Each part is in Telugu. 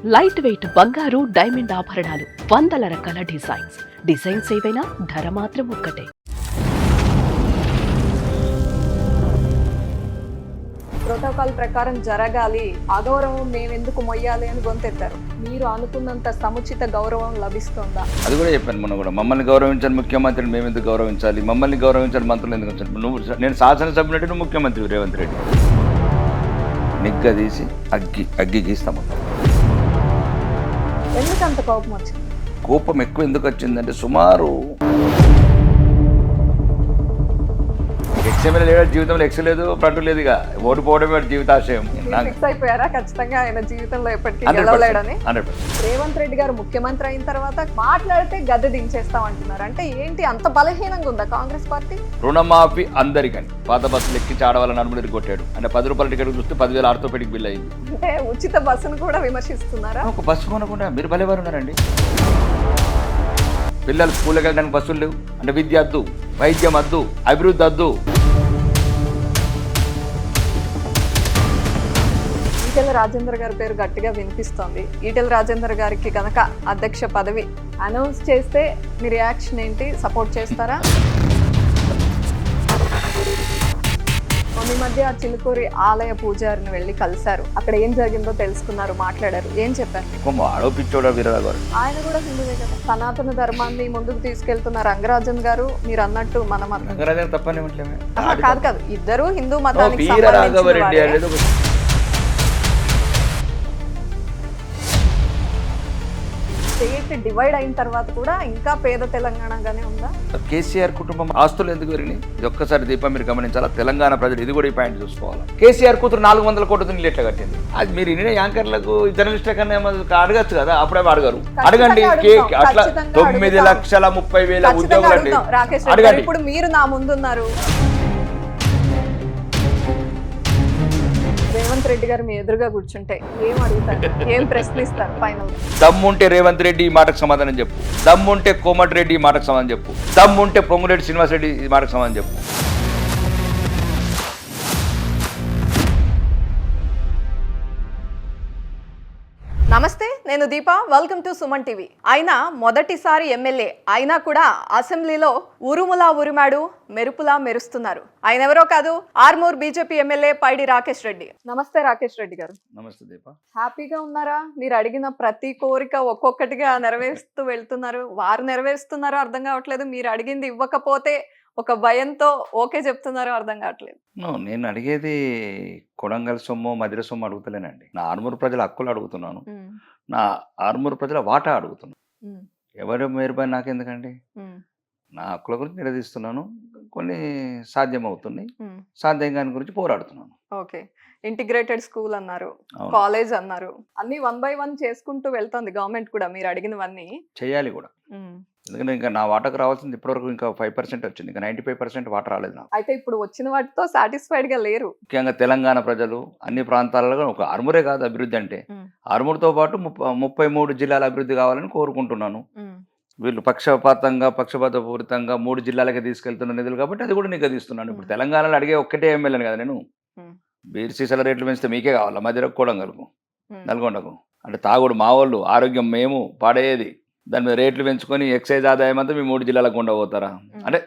లైట్ వెయిట్ బంగారు డైమండ్ ఆభరణాలు, వందల రకాల డిజైన్స్ ఏవైనా ధర మాత్రం ఒక్కటే. ప్రోటోకాల్ ప్రకారం జరగాలి, అగౌరవం మేమెందుకు మొయ్యాలి అని గొంతెత్తారు. మీరు అనుకున్నంత సముచిత గౌరవం లభిస్తుందా? అది కూడా చెప్పాను మొన్న కూడా. మమ్మల్ని గౌరవించాలి ముఖ్యమంత్రిని మేము ఎందుకు గౌరవించాలి, మమ్మల్ని గౌరవించాలి మంత్రులు ఎందుకు ఉంచాలి. నేను శాసనసభ్యుడు, నువ్వు ముఖ్యమంత్రి రేవంత్ రెడ్డి. నిగ్గదీసి అగ్గి గీస్తాము. ఎందుకు అంత కోపం వచ్చింది? కోపం ఎక్కువ ఎందుకు వచ్చిందంటే సుమారు ఎక్స్ఎమ్మెల్యే లేడు, జీవితంలో ఎక్స్ లేదు, ఫ్రంట్ లేదు. ఇక ఓడిపోవడమే జీవితాశయం. ఫిక్స్ అయిపోయారా ఖచ్చితంగా ఆయన జీవితంలో ఎప్పటికీ గెలవలేడని? 100%. రేవంత్ రెడ్డి గారు ముఖ్యమంత్రి అయిన తర్వాత మాట్లాడితే గద్దె దించేస్తాం అంటున్నారు. అంటే ఏంటి, అంత బలహీనంగా ఉందా కాంగ్రెస్ పార్టీ? రుణమాఫీ అందరికని పాత బస్సులు ఎక్కి ఆడవాళ్ళ నడుములు కొట్టాడు. అంటే 10 రూపాయల టికెట్ చూస్తే 10,000 ఆర్థోపెడిక్ బిల్ అయింది. అంటే ఉచిత బస్సును కూడా విమర్శిస్తున్నారా? ఒక బస్సు కొనకుండా మీరు భలేవారు ఉన్నారండి. పిల్లలు స్కూల్కి వెళ్ళడానికి బస్సులు లేవు. అంటే విద్య వద్దు, వైద్యం వద్దు, అభివృద్ధి వద్దు. ఈటెల రాజేందర్ గారి పేరు గట్టిగా వినిపిస్తోంది. ఈటెల రాజేందర్ గారికి కనుక అధ్యక్ష పదవి అనౌన్స్ చేస్తే మీ రియాక్షన్ ఏంటి? సపోర్ట్ చేస్తారా? ఈ మధ్య చిలుకూరి ఆలయ పూజారిని వెళ్ళి కలిశారు. అక్కడ ఏం జరిగిందో తెలుసుకున్నారు, మాట్లాడారు. ఏం చెప్పారు? ఆడోపిచ్చోడా వీరరావు గారు? ఆయన కూడా హిందువే కదా. సనాతన ధర్మాన్ని ముందుకు తీసుకెళ్తున్న రంగరాజన్ గారు మీరు అన్నట్టు మన మతం తప్పనే కాదు, ఇద్దరు హిందూ మతానికి స్టేట్ డివైడ్ అయిన తర్వాత కూడా ఇంకా పేద తెలంగాణగానే ఉందా? కేసీఆర్ కుటుంబం ఆస్తులు ఎందుకు పెరిగినాయి? ఇది ఒక్కసారి దీపం మీరు గమనించాలా. తెలంగాణ ప్రజలు ఇది కూడా ఈ పాయింట్ చూసుకోవాలి. కేసీఆర్ కూతురు 400 కోట్ల నీళ్ళు ఎట్లా కట్టింది? అది మీరు ఇన్ని యాంకర్లకు జర్నలిస్టుల కన్నా అడగచ్చు కదా. అప్పుడే అడగరు. అడగండి. అట్లా 9,30,000 ఉద్యోగులు రాకేష్ రెడ్డి, ఇప్పుడు మీరు నా ముందున్నారు. రేవంత్ రెడ్డి గారు మీ ఎదురుగా కూర్చుంటే ఏం అడుగుతారు, ఏం ప్రశ్నిస్తారు? ఫైనల్ దమ్ముంటే రేవంత్ రెడ్డి ఈ మాటకు సమాధానం చెప్పు. దమ్ముంటే కోమటిరెడ్డి ఈ మాటకు సమాధానం చెప్పు. దమ్ముంటే పొంగురెడ్డి శ్రీనివాసరెడ్డి ఈ మాటకు సమాధానం చెప్పు. నమస్తే, నేను Deepa. Welcome to Suman TV. ఆయన మొదటిసారి ఎమ్మెల్యే అయినా కూడా అసెంబ్లీలో ఉరుములా ఉరిమాడు, మెరుపులా మెరుస్తున్నారు. ఆయన ఎవరో కాదు, ఆర్మూర్ బీజేపీ ఎమ్మెల్యే పైడి రాకేష్ రెడ్డి. నమస్తే రాకేష్ రెడ్డి గారు. నమస్తే దీప. హ్యాపీగా ఉన్నారా? మీరు అడిగిన ప్రతి కోరిక ఒక్కొక్కటిగా నెరవేరుస్తూ వెళ్తున్నారు. వారు నెరవేరుస్తున్నారో అర్థం కావట్లేదు, మీరు అడిగింది ఇవ్వకపోతే ఒక భయంతో ఓకే చెప్తున్నారో అర్థం కావట్లేదు. నేను అడిగేది కొడంగల్ సొమ్ము, మధిర సొమ్ము అడుగుతలేనండి. నా ఆర్మూరు ప్రజల హక్కులు అడుగుతున్నాను. నా ఆర్మూరు ప్రజల వాటా అడుగుతున్నాను. ఎవరి మేరుపై నాకెందుకండి? నా హక్కుల గురించి నిలదీస్తున్నాను. కొన్ని సాధ్యం అవుతున్నాయి, సాధ్యం కాని గురించి పోరాడుతున్నాను. ఓకే, ఇంటిగ్రేటెడ్ స్కూల్ అన్నారు, కాలేజ్ అన్నారు, అన్ని 1 by 1 చేసుకుంటూ వెళ్తుంది గవర్నమెంట్ కూడా. మీరు అడిగినవన్నీ చేయాలి కూడా. ఎందుకంటే ఇంకా నా వాటకు రావాల్సింది ఇప్పటివరకు ఇంకా 5% వచ్చింది. ఇంకా 95% వాటర్ రాలేదు నాకు. అయితే ఇప్పుడు వచ్చిన వాటితో సాటిస్ఫైడ్ గా లేరు. ముఖ్యంగా తెలంగాణ ప్రజలు అన్ని ప్రాంతాలలో ఒక ఆర్మూరే కాదు అభివృద్ధి అంటే, ఆర్మూర్తో పాటు 33 జిల్లాల అభివృద్ధి కావాలని కోరుకుంటున్నాను. వీళ్ళు పక్షపాతపూరితంగా 3 జిల్లాలకే తీసుకెళ్తున్న నిధులు కాబట్టి అది కూడా నిగదీస్తున్నాను. ఇప్పుడు తెలంగాణలో అడిగే ఒక్కటే ఎమ్మెల్యేను కదా నేను. బీర్ సీసాల రేట్లు పెంచితే మీకే కావాలా? మధ్యలో కొడంగల్కు, నల్గొండకు. అంటే తాగుడు మా వాళ్ళు, ఆరోగ్యం మేము పాడేది. దాని మీద రేట్లు పెంచుకొని ఎక్సైజ్ ఆదాయం అంతా మీ 3 జిల్లాలకు ఉండబోతారా? అంటే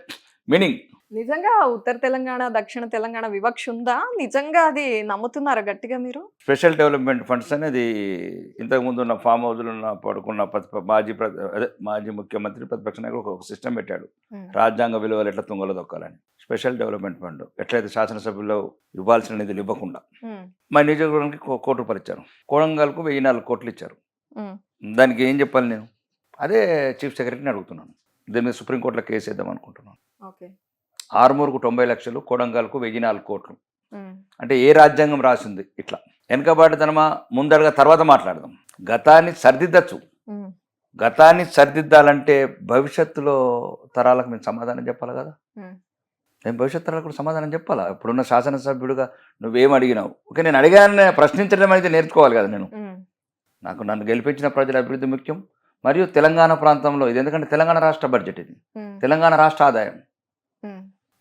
మీనింగ్ నిజంగా ఉత్తర తెలంగాణ, దక్షిణ తెలంగాణ వివక్ష ఉందా? నిజంగా అది నమ్ముతున్నారా గట్టిగా మీరు? స్పెషల్ డెవలప్మెంట్ ఫండ్స్ అనేది ఇంతకుముందు ఉన్న ఫామ్ హౌస్లో పడుకున్న మాజీ ముఖ్యమంత్రి ప్రతిపక్ష నాయకుడు ఒక సిస్టమ్ పెట్టాడు. రాజ్యాంగ విలువలు ఎట్లా తుంగలో దొక్కాలని. స్పెషల్ డెవలప్మెంట్ ఫండ్ ఎట్లయితే శాసనసభ్యుల్లో ఇవ్వాల్సిన నిధులు ఇవ్వకుండా మా నియోజకవర్గానికి 1 కోటి రూపాయలు ఇచ్చారు. కొడంగల్కు 1,004 కోట్లు ఇచ్చారు. దానికి ఏం చెప్పాలి నేను? అదే చీఫ్ సెక్రటరీని అడుగుతున్నాను. దీని మీద సుప్రీంకోర్టులో కేసు వేద్దాం అనుకుంటున్నాను. ఆర్మూర్కు 90 లక్షలు, కొడంగల్కు 1,004 కోట్లు. అంటే ఏ రాజ్యాంగం రాసింది ఇట్లా? వెనకబాటుతనమా, ముందడగా తర్వాత మాట్లాడదాం. గతాన్ని సరిదిద్దచ్చు. గతాన్ని సరిదిద్దాలంటే భవిష్యత్తులో తరాలకు మేము సమాధానం చెప్పాలి కదా. నేను భవిష్యత్ తరాలకు కూడా సమాధానం చెప్పాలా? ఇప్పుడున్న శాసనసభ్యుడిగా నువ్వేం అడిగినావు? ఓకే, నేను అడిగాను, ప్రశ్నించడం అయితే నేర్చుకోవాలి కదా. నన్ను గెలిపించిన ప్రజల అభివృద్ధి ముఖ్యం. మరియు తెలంగాణ ప్రాంతంలో ఇది, ఎందుకంటే తెలంగాణ రాష్ట్ర బడ్జెట్, ఇది తెలంగాణ రాష్ట్ర ఆదాయం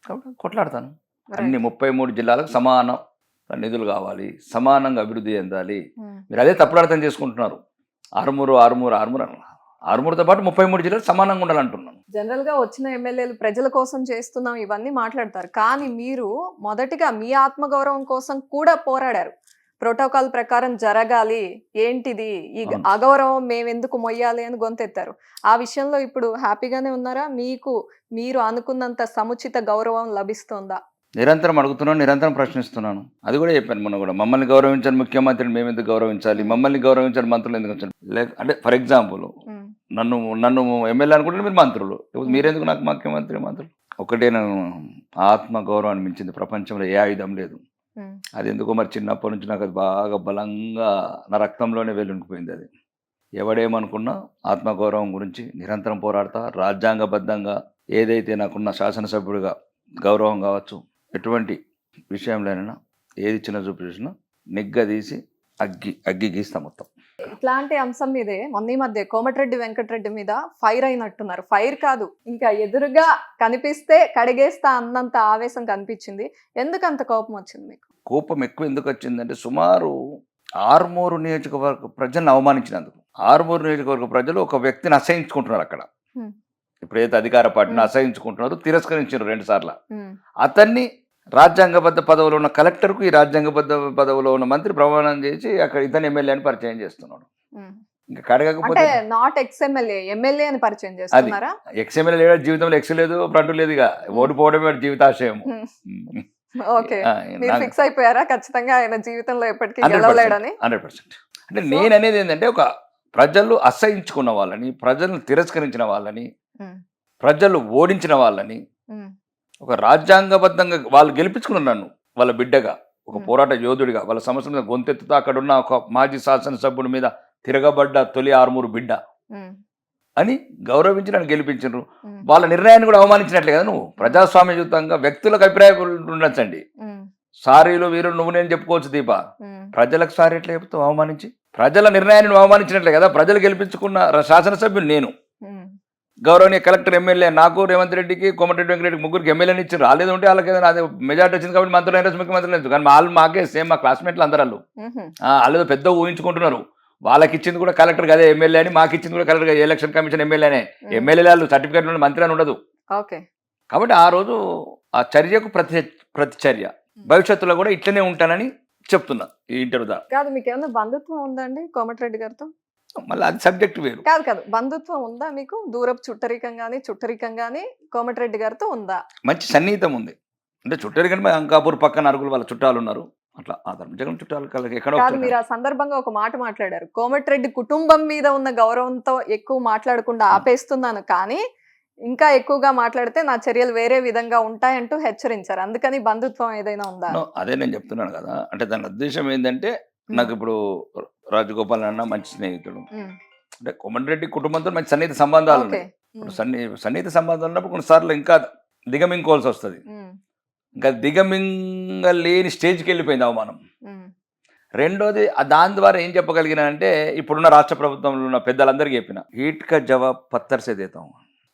కాబట్టి కొట్లాడతాను. అన్ని 33 జిల్లాలకు సమాన నిధులు కావాలి, సమానంగా అభివృద్ధి చెందాలి. మీరు అదే తప్పుడు అర్థం చేసుకుంటున్నారు. ఆరుమూరుతో పాటు 33 జిల్లాలు సమానంగా ఉండాలంటున్నాను. జనరల్ గా వచ్చిన ఎమ్మెల్యేలు ప్రజల కోసం చేస్తున్నాం ఇవన్నీ మాట్లాడతారు, కానీ మీరు మొదటిగా మీ ఆత్మగౌరవం కోసం కూడా పోరాడారు. ప్రోటోకాల్ ప్రకారం జరగాలి, ఏంటిది ఈ అవును. అగౌరవం మేమెందుకు మొయ్యాలి అని గొంతెత్తారు. ఆ విషయంలో ఇప్పుడు హ్యాపీగానే ఉన్నారా? మీరు అనుకున్నంత సముచిత గౌరవం లభిస్తోందా? నిరంతరం అడుగుతున్నాను, నిరంతరం ప్రశ్నిస్తున్నాను. అది కూడా చెప్పాను మొన్న కూడా. మమ్మల్ని గౌరవించని ముఖ్యమంత్రిని మేము ఎందుకు గౌరవించాలి, మమ్మల్ని గౌరవించని మంత్రులు ఎందుకు వచ్చారు? అంటే ఫర్ ఎగ్జాంపుల్ నన్ను ఎమ్మెల్యే అనుకుంటే మీరు మంత్రులు, మీరెందుకు నాకు ముఖ్యమంత్రి మంత్రులు? ఒకటే, నేను ఆత్మ గౌరవాన్ని మించింది ప్రపంచంలో ఏ ఆయుధం లేదు. అది ఎందుకో మరి చిన్నప్పటి నుంచి నాకు అది బాగా బలంగా నా రక్తంలోనే వెళ్ళుండిపోయింది. అది ఎవడేమనుకున్నా ఆత్మగౌరవం గురించి నిరంతరం పోరాడతా. రాజ్యాంగబద్ధంగా ఏదైతే నాకున్న శాసనసభ్యుడిగా గౌరవం కావచ్చు, ఎటువంటి విషయంలోనైనా ఏది చిన్న చూపించినా నిగ్గదీసి అగ్గి గీస్తా మొత్తం. ఇట్లాంటి అంశం మీదే మొన్న ఈ మధ్య కోమటిరెడ్డి వెంకటరెడ్డి మీద ఫైర్ అయినట్టున్నారు. ఫైర్ కాదు, ఇంకా ఎదురుగా కనిపిస్తే కడిగేస్తా అన్నంత ఆవేశం కనిపించింది. ఎందుకు అంత కోపం వచ్చింది మీకు? కోపం ఎక్కువ ఎందుకు వచ్చిందంటే, సుమారు ఆరుమూరు నియోజకవర్గ ప్రజలను అవమానించినందుకు. ఆరుమూరు నియోజకవర్గ ప్రజలు ఒక వ్యక్తిని అసహించుకుంటున్నారు అక్కడ. ఇప్పుడైతే అధికార పార్టీని అసహించుకుంటున్నారు, తిరస్కరించారు 2 సార్లు. అతన్ని రాజ్యాంగబద్ధ పదవిలో ఉన్న కలెక్టర్కు ఈ రాజ్యాంగబద్ధ పదవిలో ఉన్న మంత్రి ప్రమాణం చేసి అక్కడ ఇతను ఎమ్మెల్యే అని పరిచయం చేస్తున్నాడు. ఇంకా కడగకపోతే నాట్ ఎక్స్ఎమ్మెల్యే, ఎమ్మెల్యే అని పరిచయం చేస్తున్నారా? ఎక్స్ఎమ్మెల్యే లేదు, జీవితంలో ఎక్స్ లేదు, ఫ్రంట్ లేదు, ఇక ఓడిపోవడమే జీవితాశయం. ఓకే, మీరు ఫిక్స్ అయిపోయారా ఖచ్చితంగా ఆయన జీవితంలో ఎప్పటికీ గెలవలేడని? 100%. అంటే నేను అనేది ఏంటంటే, ఒక ప్రజలు అసహించుకున్న వాళ్ళని, ప్రజలను తిరస్కరించిన వాళ్ళని, ప్రజలు ఓడించిన వాళ్ళని, ఒక రాజ్యాంగబద్ధంగా వాళ్ళు గెలిపించుకున్నారు నన్ను వాళ్ళ బిడ్డగా, ఒక పోరాట యోధుడిగా, వాళ్ళ సమస్యల మీద గొంతెత్తుతా అక్కడున్న ఒక మాజీ శాసనసభ్యుడి మీద తిరగబడ్డ తొలి ఆరుమూరు బిడ్డ అని గౌరవించి నన్ను గెలిపించారు. వాళ్ళ నిర్ణయాన్ని కూడా అవమానించినట్లే కదా నువ్వు. ప్రజాస్వామ్యయుతంగా వ్యక్తులకు అభిప్రాయాలు ఉండొచ్చండి. సారీలు వీరు నువ్వు నేను చెప్పుకోవచ్చు దీప, ప్రజలకు సారీ ఎట్లా చెప్తావు? అవమానించి ప్రజల నిర్ణయాన్ని నువ్వు అవమానించినట్లే కదా. ప్రజలు గెలిపించుకున్న శాసనసభ్యులు నేను, గౌరవనీయ కలెక్టర్ ఎమ్మెల్యే నాకు, రేవంత్ రెడ్డికి, కోమటిరెడ్డి వెంకటరెడ్డికి, ముగ్గురికి ఎమ్మెల్యేని ఇచ్చారు. రాలేదు ఉంటే వాళ్ళకి ఏదైనా అదే మెజార్టీ వచ్చింది కాబట్టి మంత్రులు అయినా ముఖ్యమంత్రులు లేదు. కానీ వాళ్ళు మాకే సేమ్, మా క్లాస్మేట్లు అందరూ వాళ్ళు పెద్ద ఊహించుకుంటున్నారు. వాళ్ళకి ఇచ్చింది కూడా కలెక్టర్ అదే ఎమ్మెల్యే అని, మాకు ఇచ్చింది కూడా కలెక్టర్ ఎలక్షన్ కమిషన్ ఎమ్మెల్యేనే. ఎమ్మెల్యే వాళ్ళు సర్టిఫికేట్ నుండి మంత్రి అని ఉండదు. కాబట్టి ఆ రోజు ఆ చర్యకు ప్రతిచర్య, భవిష్యత్తులో కూడా ఇట్లనే ఉంటానని చెప్తున్నా ఈ ఇంటర్వ్యూ ద్వారా. కాదు, మీకు ఏమైనా బంధుత్వం ఉందండి కోమటిరెడ్డి గారితో? మళ్ళీ అది సబ్జెక్ట్ వేరు. కాదు, బంధుత్వం ఉందా మీకు? దూరపు చుట్టరికం గానీ కోమటిరెడ్డి గారితో ఉందా? మంచి సన్నిహితం ఉంది. అంటే చుట్టరికం అంకాపూర్ పక్కన అరుగులు వాళ్ళ చుట్టాలు ఉన్నారు. అట్లా ఆ జగన్ చుట్టాలు ఎక్కడో. మీరు ఆ సందర్భంగా ఒక మాట మాట్లాడారు, కోమటిరెడ్డి కుటుంబం మీద ఉన్న గౌరవంతో ఎక్కువ మాట్లాడకుండా ఆపేస్తున్నాను, కానీ ఇంకా ఎక్కువగా మాట్లాడితే నా చర్యలు వేరే విధంగా ఉంటాయంటూ హెచ్చరించారు. అందుకని బంధుత్వం ఏదైనా ఉందా? అదే నేను చెప్తున్నాను కదా. అంటే దాని ఉద్దేశం ఏంటంటే, నాకు ఇప్పుడు రాజగోపాల్ అన్న మంచి స్నేహితుడు, అంటే కోమటిరెడ్డి కుటుంబంతో మంచి సన్నిహిత సంబంధాలు ఉన్నాయి. ఇప్పుడు సన్నిహిత సంబంధాలు ఉన్నప్పుడు కొన్నిసార్లు ఇంకా దిగమింగుకోవాల్సి వస్తుంది. ఇంకా దిగమింగలేని స్టేజ్కి వెళ్ళిపోయింది అవమానం. రెండోది, దాని ద్వారా ఏం చెప్పగలిగినా అంటే, ఇప్పుడున్న రాష్ట్ర ప్రభుత్వంలో ఉన్న పెద్దలందరికీ చెప్పిన, ఈట్కా జవాబ్ పత్తర్సే దేతాం,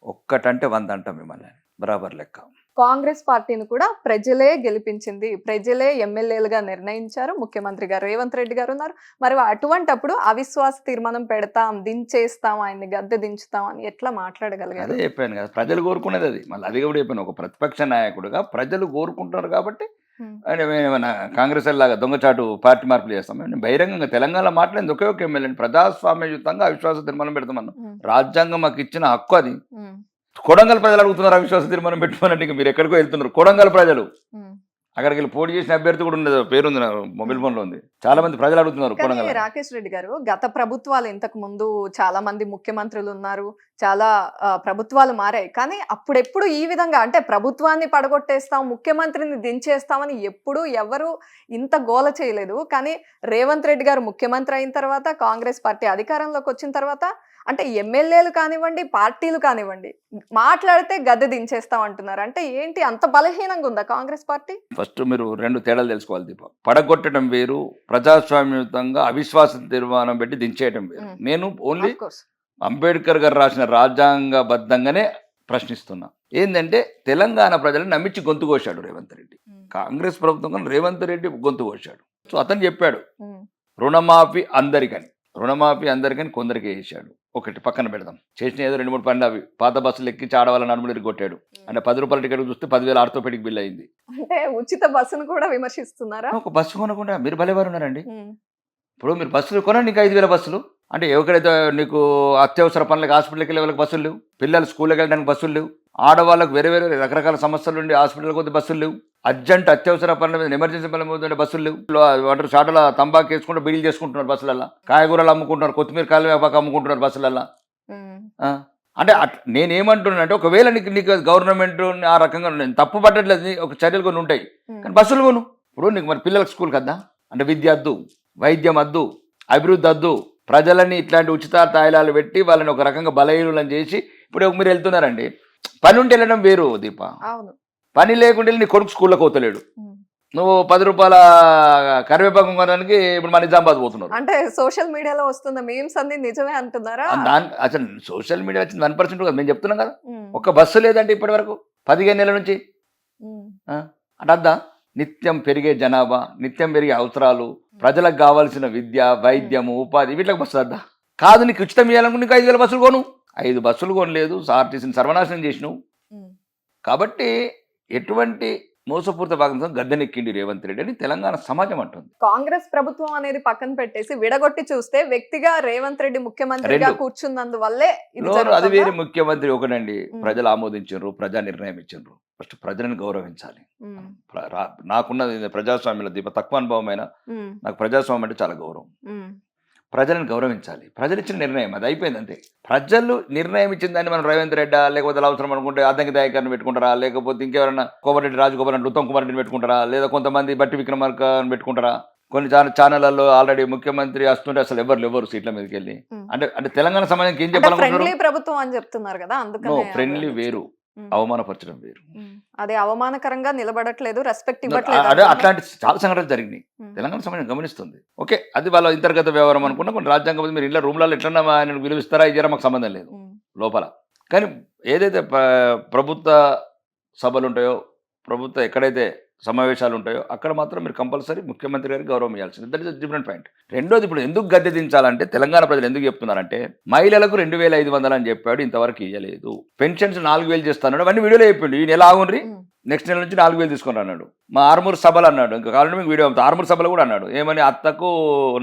ఒక్కటంటే 100 అంటాం మిమ్మల్ని, బరాబర్ లెక్క. కాంగ్రెస్ పార్టీని కూడా ప్రజలే గెలిపించింది, ప్రజలే ఎమ్మెల్యేలుగా నిర్ణయించారు, ముఖ్యమంత్రి గారు రేవంత్ రెడ్డి గారు ఉన్నారు. మరి అటువంటప్పుడు అవిశ్వాస తీర్మానం పెడతాం, దించేస్తాం, ఆయన్ని గద్దె దించుతాం అని ఎట్లా మాట్లాడగలిగారు? అదే చెప్పాను కదా, ప్రజలు కోరుకునేది అది. మళ్ళీ అది కూడా చెప్పాను, ఒక ప్రతిపక్ష నాయకుడుగా ప్రజలు కోరుకుంటున్నారు కాబట్టి ఏమైనా కాంగ్రెస్ లాగా దొంగచాటు పార్టీ మార్పులు చేస్తాం. మేము బహిరంగంగా తెలంగాణ మాట్లాడింది ఒకే ఒక ఎమ్మెల్యేని, ప్రజాస్వామ్యయుతంగా అవిశ్వాస తీర్మానం పెడతామన్నాం. రాజ్యాంగం మాకు ఇచ్చిన హక్కు అది. కొడంగల్ ప్రజలు అడుగుతున్నారు అవిశ్వాస తీర్మానం పెట్టుకోవాలంటే, మీరు ఎక్కడికో వెళ్తున్నారు. కొడంగల్ ప్రజలు, అక్కడికి వెళ్ళి పోటీ చేసిన అభ్యర్థి కూడా ఉండదు, పేరుంది నా మొబైల్ ఫోన్ లో ఉంది. చాలా మంది ప్రజలు అడుగుతున్నారు కొడంగల్. రాకేష్ రెడ్డి గారు, గత ప్రభుత్వాలు ఇంతకు ముందు చాలా మంది ముఖ్యమంత్రులు ఉన్నారు, చాలా ప్రభుత్వాలు మారాయి, కానీ అప్పుడెప్పుడు ఈ విధంగా అంటే ప్రభుత్వాన్ని పడగొట్టేస్తాం, ముఖ్యమంత్రిని దించేస్తామని ఎప్పుడు ఎవరు ఇంత గోల చేయలేదు. కానీ రేవంత్ రెడ్డి గారు ముఖ్యమంత్రి అయిన తర్వాత, కాంగ్రెస్ పార్టీ అధికారంలోకి వచ్చిన తర్వాత, అంటే ఎమ్మెల్యేలు కానివ్వండి, పార్టీలు కానివ్వండి, మాట్లాడితే గద్దె దించేస్తాం అంటున్నారు. అంటే ఏంటి, అంత బలహీనంగా ఉందా కాంగ్రెస్ పార్టీ? ఫస్ట్ మీరు 2 తేడాలు తెలుసుకోవాలి దీప. పడగొట్టడం వేరు, ప్రజాస్వామ్యయుతంగా అవిశ్వాస తీర్మానం పెట్టి దించేయడం వేరు. నేను ఓన్లీ అంబేద్కర్ గారు రాసిన రాజ్యాంగబద్ధంగానే ప్రశ్నిస్తున్నా. ఏంటంటే, తెలంగాణ ప్రజలను నమ్మించి గొంతు కోశాడు రేవంత్ రెడ్డి. కాంగ్రెస్ ప్రభుత్వం రేవంత్ రెడ్డి గొంతు కోశాడు. సో అతను చెప్పాడు రుణమాఫీ అందరికని. రుణమాఫీ అందరికని కొందరికి వేసాడు. ఒకటి పక్కన పెడదాం, చేసిన ఏదో 2-3 పనులు అవి. పాత బస్సులు ఎక్కించి ఆడవాళ్ళ నడుములు కొట్టాడు. అంటే 10 రూపాయల టికెట్ చూస్తే 10,000 ఆర్థోపెడిక్ బిల్ అయింది. అంటే ఉచిత బస్సును కూడా విమర్శిస్తున్నారా? ఒక బస్సు కొనకుండా మీరు భలేవారు ఉన్నారండి. ఇప్పుడు మీరు బస్సులు కొనండి, ఇంకా 5,000 బస్సులు. అంటే ఎక్కడైతే నీకు అత్యవసర పనులకు హాస్పిటల్కి వెళ్ళే వాళ్ళకి బస్సులు లేవు, పిల్లలు స్కూల్కి వెళ్ళడానికి బస్సులు లేవు, ఆడవాళ్ళకు వేరే వేరే రకరకాల సమస్యలు ఉండి హాస్పిటల్కి పోతే బస్సులు లేవు, అర్జెంట్ అత్యవసర పనుల మీద ఎమర్జెన్సీ పనుల మీద బస్సులు లేవు, వాటర్ షాటల తంబాకు వేసుకుంటూ బిల్లు చేసుకుంటున్నారు బస్సులల్లో, కాయగూరలు అమ్ముకుంటున్నారు, కొత్తిమీర కాయలు అమ్ముకుంటున్నారు బస్సులల్లో. అంటే నేనేమంటున్నానంటే ఒకవేళ నీకు గవర్నమెంట్ ఆ రకంగా నేను తప్పు పట్టట్లేదు, ఒక చర్యలు కొన్ని ఉంటాయి, కానీ బస్సులు కొను. ఇప్పుడు నీకు మరి పిల్లలకు స్కూల్ కదా, అంటే విద్య వద్దు, వైద్యం వద్దు, అభివృద్ధి వద్దు, ప్రజలని ఇట్లాంటి ఉచిత తాయిలాలు పెట్టి వాళ్ళని ఒక రకంగా బలహీనులను చేసి ఇప్పుడు మీరు వెళ్తున్నారండి. పని ఉంటే వెళ్ళడం వేరు దీప, పని లేకుంటే నీ కొడుకు స్కూల్లోకి పోతలేడు, నువ్వు 10 రూపాయల కరివేపాకం కొనడానికి ఇప్పుడు మన నిజామాబాద్ పోతున్నారు. అంటే సోషల్ మీడియాలో వస్తున్న మీమ్స్ అన్ని నిజమే అంటున్నారా? అసలు సోషల్ మీడియా వచ్చింది 1% కదా, మేము చెప్తున్నాం కదా. ఒక్క బస్సు లేదంటే ఇప్పటి వరకు 15 నెలల నుంచి. అంటే నిత్యం పెరిగే జనాభా, నిత్యం పెరిగే అవసరాలు, ప్రజలకు కావాల్సిన విద్య, వైద్యము, ఉపాధి, వీటికి బస్సు వద్దా? కాదు, నీకు ఉచితం ఇవ్వాలనుకుంటే నీకు 5,000 బస్సులు కొను. 5 బస్సులు కొనలేదు, ఆర్టీసీని సర్వనాశనం చేసినావు. కాబట్టి ఎటువంటి మోసపూరిత భాగంతో గద్దెనెక్కిండి రేవంత్ రెడ్డి అని తెలంగాణ సమాజం అంటుంది. కాంగ్రెస్ ప్రభుత్వం అనేది పక్కన పెట్టేసి విడగొట్టి చూస్తే వ్యక్తిగా రేవంత్ రెడ్డి ముఖ్యమంత్రిగా కూర్చున్నందువల్లే అది వేరే. ముఖ్యమంత్రి ఒకటండి, ప్రజలు ఆమోదించారు, ప్రజా నిర్ణయం ఇచ్చారు. ఫస్ట్ ప్రజలను గౌరవించాలి. నాకున్నది ప్రజాస్వామ్యంలో దీప తక్కువ అనుభవమైన నాకు ప్రజాస్వామ్యం అంటే చాలా గౌరవం. ప్రజలను గౌరవించాలి. ప్రజలు ఇచ్చిన నిర్ణయం అది అయిపోయింది అంతే. ప్రజలు నిర్ణయం ఇచ్చిందని మనం రేవంత్ రెడ్డి లేకపోతే అవసరం అనుకుంటే అద్దంకి దయాకర్ని పెట్టుకుంటారా, లేకపోతే ఇంకెవరన్నా కోమటిరెడ్డి రాజగోపాల్ అంటే ఉత్తమ్ కుమార్ రెడ్డిని పెట్టుకుంటారా, లేదా కొంతమంది బట్టి విక్రమార్కని పెట్టుకుంటారా? కొన్ని ఛానళ్లలో ఆల్రెడీ ముఖ్యమంత్రి వస్తుంటే అసలు ఎవరు సీట్ల మీదకి వెళ్ళి అంటే తెలంగాణ సమాజానికి ఏం చెప్పాలనుకుంటున్నారు? ప్రభుత్వం అని చెప్తున్నారు కదా, అందుకని ఫ్రెండ్లీ వేరు, అవమానపరచడం వేరు. అదే అవమానకరంగా నిలబడట్లేదు, రెస్పెక్ట్ ఇవ్వట్లేదు. అదే అట్లాంటి చాలా సంఘటనలు జరిగినాయి, తెలంగాణ సమాజం గమనిస్తుంది. ఓకే, అది వాళ్ళ అంతర్గత వ్యవహారం అనుకున్నా. కొన్ని రాజ్యాంగం మీరు ఇంట్లో రూమ్లలో ఎట్లన్నా ఆయన విలువిస్తారా ఇచ్చారా మాకు సంబంధం లేదు లోపల. కానీ ఏదైతే ప్రభుత్వ సభలు ఉంటాయో, ప్రభుత్వ ఎక్కడైతే సమావేశాలు ఉంటాయో అక్కడ మాత్రం మీరు కంపల్సరీ ముఖ్యమంత్రి గారికి గౌరవం ఇవ్వాల్సింది. That is different point. రెండోది, ఇప్పుడు ఎందుకు గద్దె దించాలంటే తెలంగాణ ప్రజలు ఎందుకు చెప్తున్నారంటే మహిళలకు 2,500 అని చెప్పాడు, ఇంతవరకు ఇవ్వలేదు. పెన్షన్స్ 4,000 చేస్తాడు, అవన్నీ వీడియోలో చెప్పిండు. ఈ నెల ఆగుండ్రి, నెక్స్ట్ నెల నుంచి 4,000 తీసుకుని అన్నాడు. మా ఆర్మూర్ సభలు అన్నాడు, ఇంకా కావాలంటే మీకు వీడియో ఆర్మూర్ సభలు కూడా అన్నాడు. ఏమని అత్తకు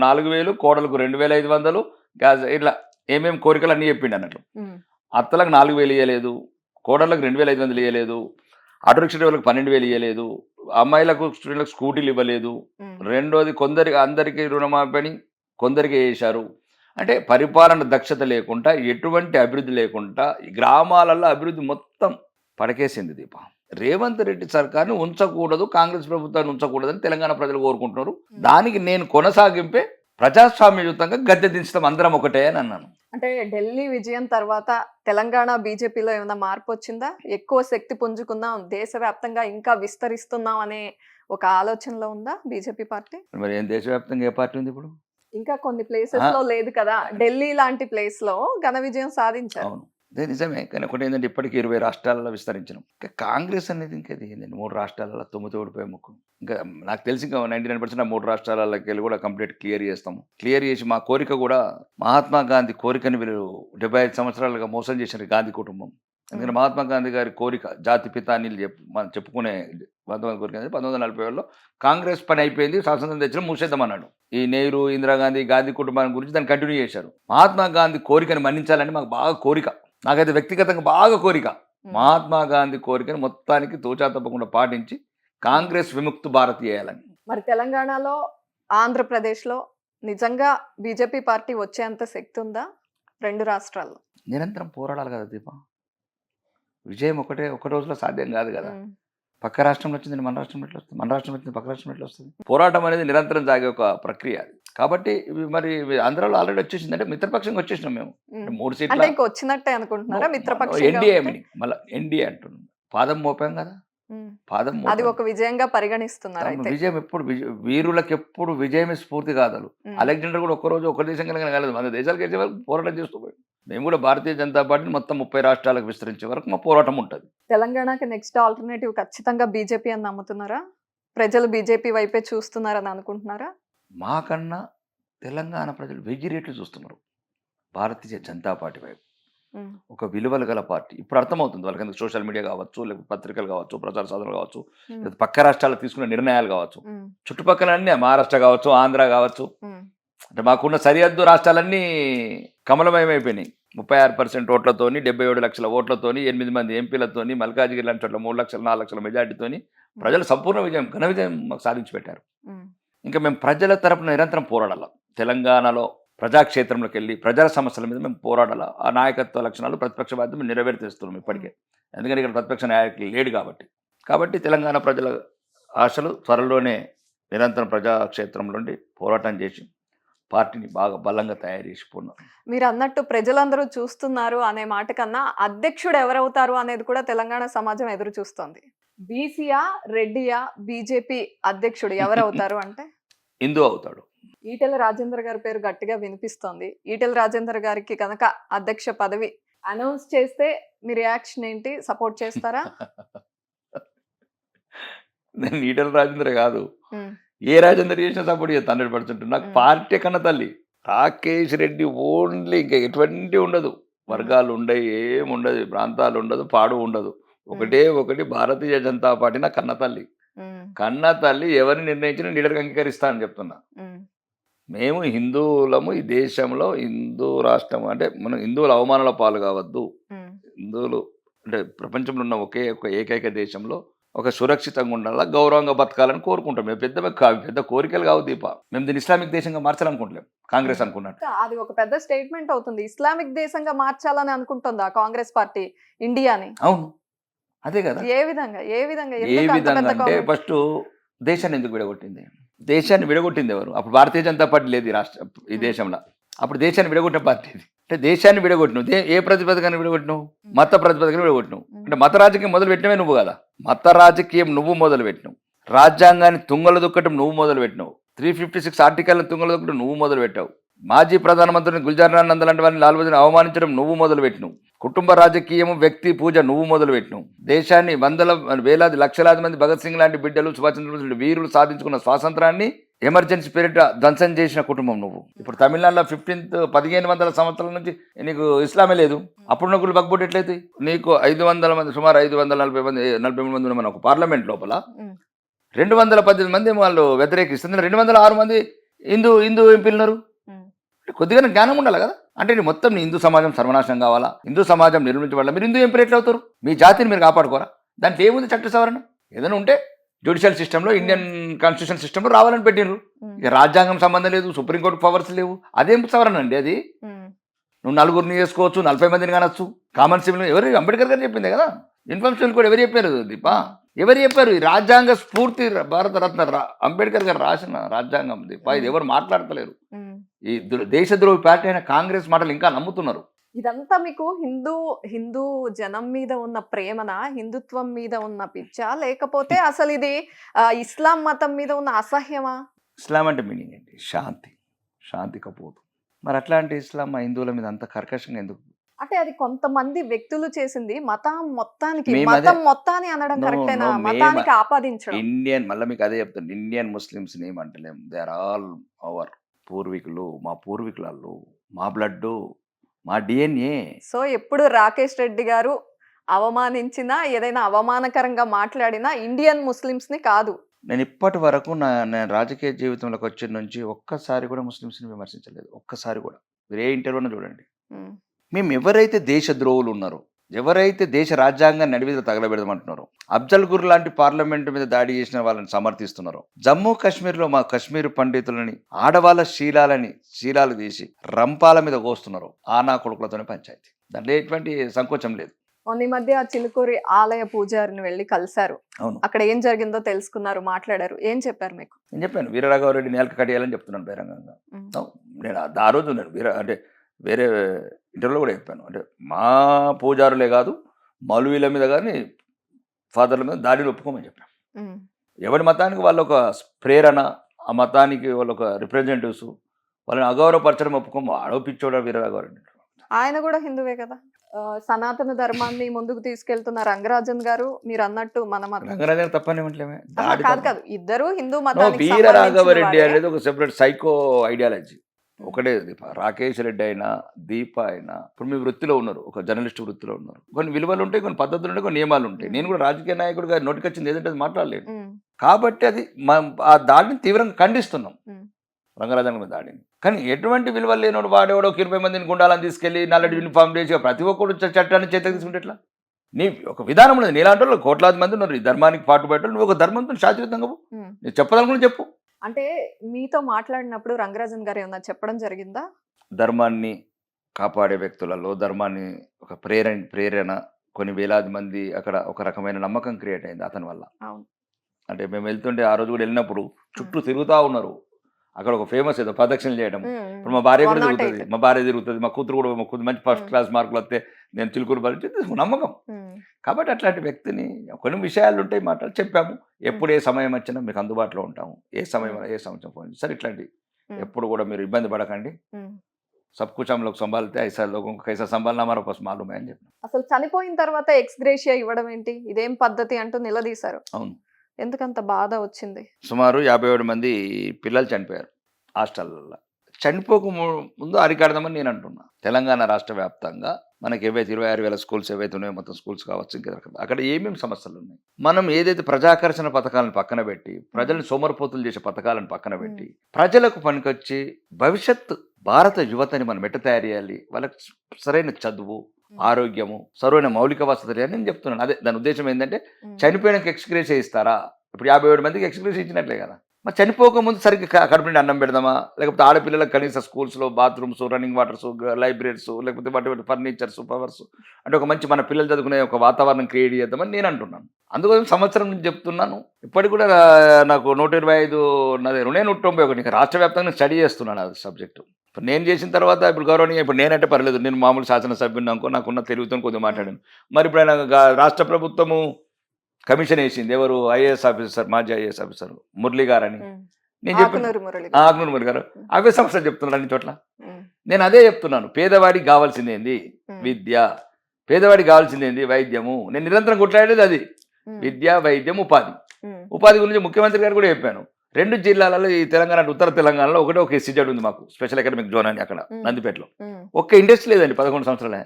4,000, కోడలకు 2,500, గ్యాస్ ఇట్లా ఏమేమి కోరికలు అన్నీ చెప్పిండు అన్నట్లు. అత్తలకు 4,000 ఇవ్వలేదు, కోడళ్ళకు 2,500 ఇవ్వలేదు, ఆటో రిక్షా డ్రైవర్లకు 12,000 ఇవ్వలేదు, అమ్మాయిలకు స్టూడెంట్లకు స్కూటీలు ఇవ్వలేదు. రెండోది, అందరికీ రుణమాఫీ కొందరికి వేశారు. అంటే పరిపాలన దక్షత లేకుండా, ఎటువంటి అభివృద్ధి లేకుండా గ్రామాలలో అభివృద్ధి మొత్తం పడకేసింది దీప. రేవంత్ రెడ్డి సర్కార్ని ఉంచకూడదు, కాంగ్రెస్ ప్రభుత్వాన్ని ఉంచకూడదని తెలంగాణ ప్రజలు కోరుకుంటున్నారు. దానికి నేను కొనసాగింపే ప్రజాస్వామ్యయుతంగా గద్దె దించడం అందరం ఒకటే అని అన్నాను. అంటే ఢిల్లీ విజయం తర్వాత తెలంగాణ బీజేపీలో ఏమైనా మార్పు వచ్చిందా? ఎక్కువ శక్తి పుంజుకుందాం, దేశవ్యాప్తంగా ఇంకా విస్తరిస్తున్నాం అనే ఒక ఆలోచనలో ఉందా బీజేపీ పార్టీ? మరి ఏం దేశవ్యాప్తంగా ఏ పార్టీ ఉంది ఇప్పుడు? ఇంకా కొన్ని ప్లేసెస్ లో లేదు కదా, ఢిల్లీ లాంటి ప్లేస్ లో ఘన విజయం సాధించారు. అవును, అదే నిజమే. కానీ ఒకటి ఏంటంటే ఇప్పటికీ 20 రాష్ట్రాలలో విస్తరించడం. ఇంకా కాంగ్రెస్ అనేది ఇంకేది ఏంటంటే 3 రాష్ట్రాలలో 9 ఓడిపోయే ముక్కు. ఇంకా నాకు తెలిసి ఇంకా 99% 3 రాష్ట్రాలకి వెళ్ళి కూడా కంప్లీట్ క్లియర్ చేస్తాము. క్లియర్ చేసి మా కోరిక కూడా మహాత్మా గాంధీ కోరికని వీళ్ళు 75 సంవత్సరాలుగా మోసం చేసిన గాంధీ కుటుంబం. ఎందుకంటే మహాత్మా గాంధీ గారి కోరిక జాతి పిత అని మనం చెప్పుకునే కోరిక 1940లో కాంగ్రెస్ పని అయిపోయింది, స్వాతంత్రం తెచ్చిన మూసేద్దామన్నాడు. ఈ నెహ్రూ, ఇందిరాగాంధీ, గాంధీ కుటుంబాన్ని గురించి దాన్ని కంటిన్యూ చేశారు. మహాత్మా గాంధీ కోరికని మన్నించాలని మాకు బాగా కోరిక, నాకైతే వ్యక్తిగతంగా బాగా కోరిక. మహాత్మా గాంధీ కోరికను మొత్తానికి తూచా తప్పకుండా పాటించి కాంగ్రెస్ విముక్త భారత్ చేయాలని. మరి తెలంగాణలో, ఆంధ్రప్రదేశ్లో నిజంగా బీజేపీ పార్టీ వచ్చేంత శక్తి ఉందా? 2 రాష్ట్రాల్లో నిరంతరం పోరాడాలి కదా దీప. విజయం ఒక రోజులో సాధ్యం కాదు కదా. పక్క రాష్ట్రంలో వచ్చింది మన రాష్ట్రం ఎట్లా వస్తుంది, మన రాష్ట్రం వచ్చింది పక్క రాష్ట్రం ఎట్లా వస్తుంది? పోరాటం అనేది నిరంతరం సాగే ఒక ప్రక్రియ అది. కాబట్టి మరి ఆంధ్రాలో ఆల్రెడీ వచ్చేసింది, అంటే మిత్రపక్షంగా వచ్చేసినాం మేము. 3 సీట్లు వచ్చినట్టే అనుకుంటున్నారా? మిత్రపక్షం ఎన్డీఏ మళ్ళీ ఎన్డీఏ అంటున్నాం, పాదం మోపాం కదా, పాదం అది ఒక విజయంగా పరిగణిస్తున్నారు. విజయం ఎప్పుడు వీరులకు ఎప్పుడు విజయమే స్ఫూర్తి కాదు. అలెగ్జాండర్ కూడా ఒక్కరోజు ఒక దేశం కలగలేదు, మన దేశాలకు వచ్చే వరకు పోరాటం చేస్తూ పోయి. మేము కూడా భారతీయ జనతా పార్టీని మొత్తం 30 రాష్ట్రాలకు విస్తరించే వరకు మా పోరాటం ఉంటుంది. తెలంగాణకి నెక్స్ట్ ఆల్టర్నేటివ్ ఖచ్చితంగా బీజేపీ అని నమ్ముతున్నారా? ప్రజలు బీజేపీ వైపే చూస్తున్నారని అనుకుంటున్నారా? మాకన్నా తెలంగాణ ప్రజలు 1000 రెట్లు చూస్తున్నారు భారతీయ జనతా పార్టీ వైపు. ఉమ్, ఒక విలువలు గల పార్టీ. ఇప్పుడు అర్థమవుతుంది వాళ్ళకి, ఎందుకు సోషల్ మీడియా కావచ్చు, లేకపోతే పత్రికలు కావచ్చు, ప్రచార సాధనలు కావచ్చు, ఉమ్, లేదా పక్క రాష్ట్రాలు తీసుకున్న నిర్ణయాలు కావచ్చు, ఉమ్, చుట్టుపక్కల అన్నీ మహారాష్ట్ర కావచ్చు, ఆంధ్ర కావచ్చు, ఉమ్, అంటే మాకున్న సరిహద్దు రాష్ట్రాలన్నీ కమలమయమైపోయినాయి. 36% ఓట్లతోని, 77 లక్షల ఓట్లతోని, 8 మంది ఎంపీలతోని, మల్కాజిగిరి లాంటి చోట్ల 3 లక్షల 4 లక్షల మెజార్టీతోని ప్రజలు సంపూర్ణ విజయం, ఘన విజయం మాకు సాధించి పెట్టారు. ఉమ్, ఇంకా మేము ప్రజల తరపున నిరంతరం పోరాడాల. తెలంగాణలో ప్రజాక్షేత్రంలోకి వెళ్ళి ప్రజల సమస్యల మీద మేము పోరాడాల. ఆ నాయకత్వ లక్షణాలు ప్రతిపక్ష బాధ్యత మేము నెరవేర్తిస్తున్నాం ఇప్పటికే. ఎందుకంటే ఇక్కడ ప్రతిపక్ష నాయకులు లేడు కాబట్టి తెలంగాణ ప్రజల ఆశలు త్వరలోనే నిరంతరం ప్రజాక్షేత్రంలో పోరాటం చేసి పార్టీని బాగా బలంగా తయారు చేసి పోన్నాం. మీరు అన్నట్టు ప్రజలందరూ చూస్తున్నారు అనే మాట కన్నా అధ్యక్షుడు ఎవరవుతారు అనేది కూడా తెలంగాణ సమాజం ఎదురు చూస్తోంది. బీసీయా, రెడ్డియా, బీజేపీ అధ్యక్షుడు ఎవరవుతారు అంటే హిందూ అవుతాడు. ఈటెల రాజేందర్ గారి పేరు గట్టిగా వినిపిస్తోంది. ఈటెల రాజేందర్ గారికి కనుక అధ్యక్ష పదవి అనౌన్స్ చేస్తే మీ రియాక్షన్ ఏంటి? సపోర్ట్ చేస్తారా? నేను ఈటల రాజేంద్ర కాదు, ఉమ్, ఏ రాజేంద్ర చేసినా సపోర్ట్ చేస్తాను 100%. నాకు పార్టీ కన్నా తల్లి రాకేష్ రెడ్డి ఓన్లీ, ఇంకా ఎటువంటి ఉండదు, వర్గాలు ఉండవు, ఏముండదు, ప్రాంతాలు ఉండదు, పాడు ఉండదు, ఒకటి భారతీయ జనతా పార్టీ నా కన్న తల్లి. ఉమ్, కన్న తల్లి ఎవరిని నిర్ణయించినా లీడర్గా అంగీకరిస్తా అని చెప్తున్నా. ఉమ్, మేము హిందువులము, ఈ దేశంలో హిందూ రాష్ట్రం అంటే మనం హిందువుల అవమానాల పాలు కావద్దు. ఉమ్, హిందువులు అంటే ప్రపంచంలో ఉన్న ఒక ఏకైక దేశంలో ఒక సురక్షితంగా ఉండాలా, గౌరవంగా బతకాలని కోరుకుంటాం. మేము పెద్ద కోరికలు కావు దీప. మేము దీన్ని ఇస్లామిక్ దేశంగా మార్చాలనుకుంటలేం కాంగ్రెస్ అనుకున్నట్టు. అది ఒక పెద్ద స్టేట్మెంట్ అవుతుంది. ఇస్లామిక్ దేశంగా మార్చాలని అనుకుంటుందా కాంగ్రెస్ పార్టీ ఇండియాని? అవును, అదే కదా. ఏ విధంగా ఏ విధంగా అంటే ఫస్ట్ దేశాన్ని ఎందుకు విడగొట్టింది? దేశాన్ని విడగొట్టింది ఎవరు? అప్పుడు భారతీయ జనతా పార్టీ లేదు ఈ దేశంలో. అప్పుడు దేశాన్ని విడగొట్టిన పార్టీ ఇది. అంటే దేశాన్ని విడగొట్టినావు. ఏ ప్రతిపదకాన్ని విడగొట్టినావు? మత ప్రతిపదకాన్ని విడగొట్టినావు. అంటే మత రాజకీయం మొదలు పెట్టినవే నువ్వు కదా. మత రాజకీయం నువ్వు మొదలు పెట్టినావు. రాజ్యాంగాన్ని తుంగలు దొక్కటం నువ్వు మొదలు పెట్టినావు. 356 ఆర్టికల్ని తుంగలు దొక్కటం నువ్వు మొదలు పెట్టావు. మాజీ ప్రధానమంత్రిని గుల్జార్ నందల్ లాంటి వారిని లాల్బదిని అవమానించడం నువ్వు మొదలు పెట్టినావు. కుటుంబ రాజకీయము, వ్యక్తి పూజ నువ్వు మొదలు పెట్టినావు. దేశాన్ని వేలాది లక్షలాది మంది భగత్ సింగ్ లాంటి బిడ్డలు, సుభాష్ చంద్రబోస్ వీరులు సాధించుకున్న స్వాతంత్రాన్ని ఎమర్జెన్సీ పీరియడ్ ధ్వంసం చేసిన కుటుంబం నువ్వు. ఇప్పుడు తమిళనాడులో 1500 సంవత్సరాల నుంచి నీకు ఇస్లామే లేదు. అప్పుడున్న గుళ్ళు బగ్బోట్ ఎట్లయితే నీకు 500 మంది, సుమారు 543 మంది ఉన్న మన ఒక పార్లమెంట్ లోపల 218 మంది వాళ్ళు వ్యతిరేకిస్తున్నారు. 206 మంది హిందూ ఎంపీలు ఉన్నారు. కొద్దిగా జ్ఞానం ఉండాలి కదా. అంటే నీ మొత్తం నీ హిందూ సమాజం సర్వనాశనం కావాలా? హిందూ సమాజం నిర్మించబడాలి. మీరు హిందూ ఎంపీలు ఎట్లా అవుతారు? మీ జాతిని మీరు కాపాడుకోరా? దాంట్లో ఏముంది చట్ట సవరణ? ఏదైనా ఉంటే జ్యుడిషియల్ సిస్టంలో, ఇండియన్ కాన్స్టిట్యూషన్ సిస్టంలో రావాలని పెట్టినరు. ఇక రాజ్యాంగం సంబంధం లేదు, సుప్రీంకోర్టు పవర్స్ లేవు. అదేం సవరణ అండి అది? నువ్వు 4 చేసుకోవచ్చు, 40 మందిని కానొచ్చు. కామన్ సివిల్ ఎవరు? అంబేద్కర్ గారు చెప్పిందే కదా. ఇన్ఫర్మేషన్ కూడా ఎవరు చెప్పారు దీపా? ఎవరు చెప్పారు? ఈ రాజ్యాంగ స్ఫూర్తి భారతరత్న అంబేద్కర్ గారు రాసిన రాజ్యాంగం దీపా. ఇది ఎవరు మాట్లాడతలేరు. ఈ దేశద్రోహి పార్టీ అయిన కాంగ్రెస్ మాటలు ఇంకా నమ్ముతున్నారు. ఇదంతా మీకు హిందూ జనం మీద ఉన్న ప్రేమనా, హిందుత్వం మీద ఉన్న పిచ్చా, లేకపోతే అసలు ఇది ఇస్లాం మతం మీద ఉన్న అసహ్యమా? ఇస్లాం అంటే మీనింగ్ ఏంటి? శాంతి కపోదు. మరి అట్లాంటి ఇస్లాం మా హిందువుల మీద అంత కర్కశంగా ఎందుకు? అంటే అది కొంతమంది వ్యక్తులు చేసింది. మతం మొత్తాన్ని అనడం No, కరెక్టేనా? no, మతానికి ఆపాదించడం. ఇండియన్, మళ్ళీ మీకు అదే చెప్తాను, ఇండియన్ ముస్లిమ్స్ ఏమంటలేం. దే ఆర్ ఆల్ అవర్ పూర్వీకులు, మా పూర్వీకులు, మా బ్లడ్, మా డిఎన్ఏ. సో ఎప్పుడు రాకేష్ రెడ్డి గారు అవమానించినా, ఏదైనా అవమానకరంగా మాట్లాడినా ఇండియన్ ముస్లిమ్స్ ని కాదు. నేను ఇప్పటి వరకు నేను రాజకీయ జీవితంలోకి వచ్చిన నుంచి ఒక్కసారి కూడా ముస్లిమ్స్ని విమర్శించలేదు. ఒక్కసారి కూడా. మీరు ఏ ఇంటర్వ్యూలో చూడండి. మేము ఎవరైతే దేశద్రోహులు ఉన్నారో, ఎవరైతే దేశ రాజ్యాంగాన్ని నడివిద తగలబెడదామంటున్నారో, అఫ్జల్ గురు లాంటి పార్లమెంటు మీద దాడి చేసిన వాళ్ళని సమర్థిస్తున్నారో, జమ్మూ కాశ్మీర్లో మా కాశ్మీర్ పండితులని, ఆడవాళ్ళ శీలాలు తీసి రంపాల మీద కోస్తున్నారు. ఆనా కొడుకులతోనే పంచాయతీ. దాంట్లో ఎటువంటి సంకోచం లేదు. మొన్న మధ్య చిలుకూరి ఆలయ పూజారిని వెళ్ళి కలిశారు. అవును. అక్కడ ఏం జరిగిందో తెలుసుకున్నారు, మాట్లాడారు. ఏం చెప్పారు మీకు? నేను చెప్పాను, వీరరాఘవరెడ్డి నేలక కట్టేయాలని చెప్తున్నాను బహిరంగంగా. నేను ఆ రోజు అంటే వేరే ఇంటర్వ్యూలో కూడా చెప్పాను. అంటే మా పూజారులే కాదు, మౌలవీల మీద కానీ ఫాదర్ల మీద దాడిని ఒప్పుకోమని చెప్పాను. ఎవరి మతానికి వాళ్ళ ఒక ప్రేరణ, ఆ మతానికి వాళ్ళ ఒక రిప్రజెంటేటివ్స్, వాళ్ళని అగౌరవపరచడం ఒప్పుకోము. ఆడోపించోడ వీరరాఘవరెడ్డి. ఆయన కూడా హిందువే కదా. సనాతన ధర్మాన్ని ముందుకు తీసుకెళ్తున్న రంగరాజన్ గారు, మీరు అన్నట్టు మన మతం రంగరాజన్ తప్పనివ్వట్లేమే. కాదు ఇద్దరు హిందూ మతానికి వీరరాఘవరెడ్డి అనేది ఒక సెపరేట్ సైకో ఐడియాలజీ. ఒకటే దీప, రాకేష్ రెడ్డి అయినా దీప అయినా ఇప్పుడు మీ వృత్తిలో ఉన్నారు, ఒక జర్నలిస్ట్ వృత్తిలో ఉన్నారు, కొన్ని విలువలు ఉంటాయి, కొన్ని పద్ధతులు ఉంటాయి, కొన్ని నియమాలు ఉంటాయి. నేను కూడా రాజకీయ నాయకుడిగా నోటికొచ్చింది ఏదంటే అది మాట్లాడలేను. కాబట్టి అది ఆ దాడిని తీవ్రంగా ఖండిస్తున్నాం, రంగరాజన్ మీద దాడిని. కానీ ఎటువంటి విలువలు లేనోడు వాడేవాడు ఒక 20 మందిని గుండాలని తీసుకెళ్లి నల్లటి యూనిఫామ్ చేసి ప్రతి ఒక్కరు చట్టాన్ని చేతకు తీసుకుంటే ఎట్లా? నీ ఒక విధానం ఉన్నది. నీలాంటి వాళ్ళు కోట్లాది మంది ఉన్నారు ఈ ధర్మానికి పాటుపడ్డారు. నువ్వు ఒక ధర్మంతో శాశ్వతంగా నేను చెప్పదనుకుని చెప్పు. అంటే మీతో మాట్లాడినప్పుడు రంగరాజన్ గారు ఏమన్నా చెప్పడం జరిగిందా? ధర్మాన్ని కాపాడే వ్యక్తులలో ధర్మాన్ని ఒక ప్రేరణ కొన్ని వేలాది మంది అక్కడ ఒక రకమైన నమ్మకం క్రియేట్ అయింది అతని వల్ల. అంటే మేము వెళ్తుంటే ఆ రోజు కూడా వెళ్ళినప్పుడు చుట్టూ తిరుగుతూ ఉన్నారు. అక్కడ ఒక ఫేమస్ ఏదో ప్రదక్షిణలు చేయడం. ఇప్పుడు మా భార్య కూడా తిరుగుతుంది, మా భార్య తిరుగుతుంది, మా కూతురు కూడా, మా కూతురు మంచి ఫస్ట్ క్లాస్ మార్కులు వస్తే నేను చిలుకూరు భరించేది నమ్మకం. కాబట్టి అట్లాంటి వ్యక్తిని కొన్ని విషయాలు ఉంటాయి, మాటలు చెప్పాము. ఎప్పుడు ఏ సమయం వచ్చినా మీకు అందుబాటులో ఉంటాము, ఏ సమయం ఫోన్ సరే. ఇట్లాంటి ఎప్పుడు కూడా మీరు ఇబ్బంది పడకండి. సబ్ కుచ్ హమ్ లోగ్ సంభాలితే ఐసా లోగోं को कैसा संभालना हमारा पास मालूम है అని చెప్పి. అసలు చనిపోయిన తర్వాత ఎక్స్గ్రేషియా ఇవ్వడం ఏంటి, ఇదేం పద్ధతి అంటూ నిలదీశారు. అవును, ఎందుకంత బాధ వచ్చింది? సుమారు 57 మంది పిల్లలు చనిపోయారు హాస్టల్లో. చనిపోక ముందు అరికడదామని నేను అంటున్నా. తెలంగాణ రాష్ట్ర వ్యాప్తంగా మనకి ఏవైతే 26,000 స్కూల్స్ ఏవైతే ఉన్నాయో, మొత్తం స్కూల్స్ కావచ్చు, ఇంకా అక్కడ ఏమేమి సమస్యలు ఉన్నాయి. మనం ఏదైతే ప్రజాకర్షణ పథకాలను పక్కన పెట్టి, ప్రజలను సోమరిపోతులు చేసే పథకాలను పక్కన పెట్టి, ప్రజలకు పనికొచ్చి భవిష్యత్తు భారత యువతని మనం ఎట్ట తయారు చేయాలి, వాళ్ళకి సరైన చదువు, ఆరోగ్యము, సరైన మౌలిక వసతులు అని నేను చెప్తున్నాను. అదే దాని ఉద్దేశం ఏంటంటే, చనిపోయినాక ఎక్స్గ్రేస్ ఇస్తారా? ఇప్పుడు 57 మందికి ఎక్స్గ్రేస్ ఇచ్చినట్లే కదా. మరి చనిపోకముందు సరిగ్గా కడుపు నిండి అన్నం పెడదామా? లేకపోతే ఆడపిల్లలకు కనీస స్కూల్స్లో బాత్రూమ్స్, రన్నింగ్ వాటర్స్, లైబ్రరీస్, లేకపోతే వాటి ఫర్నిచర్స్, పవర్స్, అంటే ఒక మంచి మన పిల్లలు చదువుకునే ఒక వాతావరణం క్రియేట్ చేద్దామని నేను అంటున్నాను. అందుకోసం సంవత్సరం నుంచి చెప్తున్నాను. ఇప్పటికి కూడా నాకు 125 ఉన్నది, 191 రాష్ట్ర వ్యాప్తంగా స్టడీ చేస్తున్నాను ఆ సబ్జెక్టు. ఇప్పుడు నేను చేసిన తర్వాత ఇప్పుడు గౌరవనీయ, ఇప్పుడు నేనంటే పర్లేదు, నేను మామూలు శాసనసభ్యుని అనుకో, నాకున్న తెలుగుతో కొద్దిగా మాట్లాడాను. మరి ఇప్పుడు ఆయన రాష్ట్ర ప్రభుత్వము కమిషన్ వేసింది, ఎవరు ఐఏఎస్ ఆఫీసర్, మాజీ ఐఏఎస్ ఆఫీసర్ మురళి గారు అని. నేను చెప్పాను, ఆగ్నూరు మురళి గారు అవే సమస్యలు చెప్తున్నారు అన్ని చోట్ల. నేను అదే చెప్తున్నాను, పేదవాడికి కావాల్సింది ఏంది? విద్య. పేదవాడికి కావాల్సింది ఏంది? వైద్యము. నేను నిరంతరం కొట్లాడేది అది, విద్య, వైద్యం, ఉపాధి. ఉపాధి గురించి ముఖ్యమంత్రి గారు కూడా చెప్పాను. 2 జిల్లాలలో, ఈ తెలంగాణ ఉత్తర తెలంగాణలో ఒక ఎస్సీజెడ్ ఉంది మాకు, స్పెషల్ ఎకనామిక్ జోన్ అని, అక్కడ నందిపేటలో ఒక్క ఇండస్ట్రీ లేదండి. 11 సంవత్సరాలే.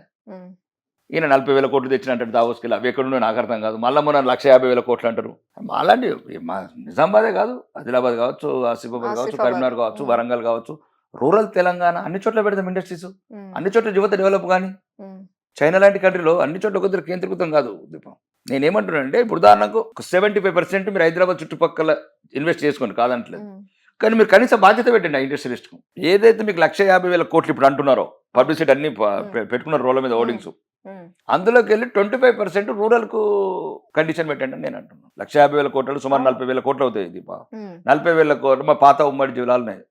ఈయన 40,000 కోట్లు తెచ్చినట్టు దావోస్కి, అవి ఎక్కడున్నాయో నాకు అర్థం కాదు. మళ్ళీ మొన్న 150,000 కోట్లు అంటారు. అలాంటి మా నిజామాబాదే కాదు, ఆదిలాబాద్ కావచ్చు, ఆసిఫాబాద్ కావచ్చు, కరీంనగర్ కావచ్చు, వరంగల్ కావచ్చు, రూరల్ తెలంగాణ అన్ని చోట్ల పెడతాం ఇండస్ట్రీస్. అన్ని చోట్ల యువత డెవలప్. కానీ చైనా లాంటి కంట్రీలో అన్ని చోట్ల ఒక కేంద్రీకృతం కాదు దీపం. నేనేమంటున్నానంటే, ఇప్పుడు ఉదాహరణకు 75% మీరు హైదరాబాద్ చుట్టుపక్కల ఇన్వెస్ట్ చేసుకోండి, కాదంటలేదు. కానీ మీరు కనీస బాధ్యత పెట్టండి ఆ ఇండస్ట్రియలిస్ట్కు. ఏదైతే మీకు 150,000 కోట్లు ఇప్పుడు అంటున్నారో, పబ్లిసిటీ అన్ని పెట్టుకున్నారు రోడ్ల మీద హోర్డింగ్స్, అందులోకి వెళ్ళి 25% రూరల్కు కండిషన్ పెట్టండి అని నేను అంటున్నాను. 150,000 కోట్లు సుమారు 40,000 కోట్లు అవుతాయి దీప. 40,000 కోట్లు మా పాత ఉమ్మడి జిల్లాలు ఉన్నాయి,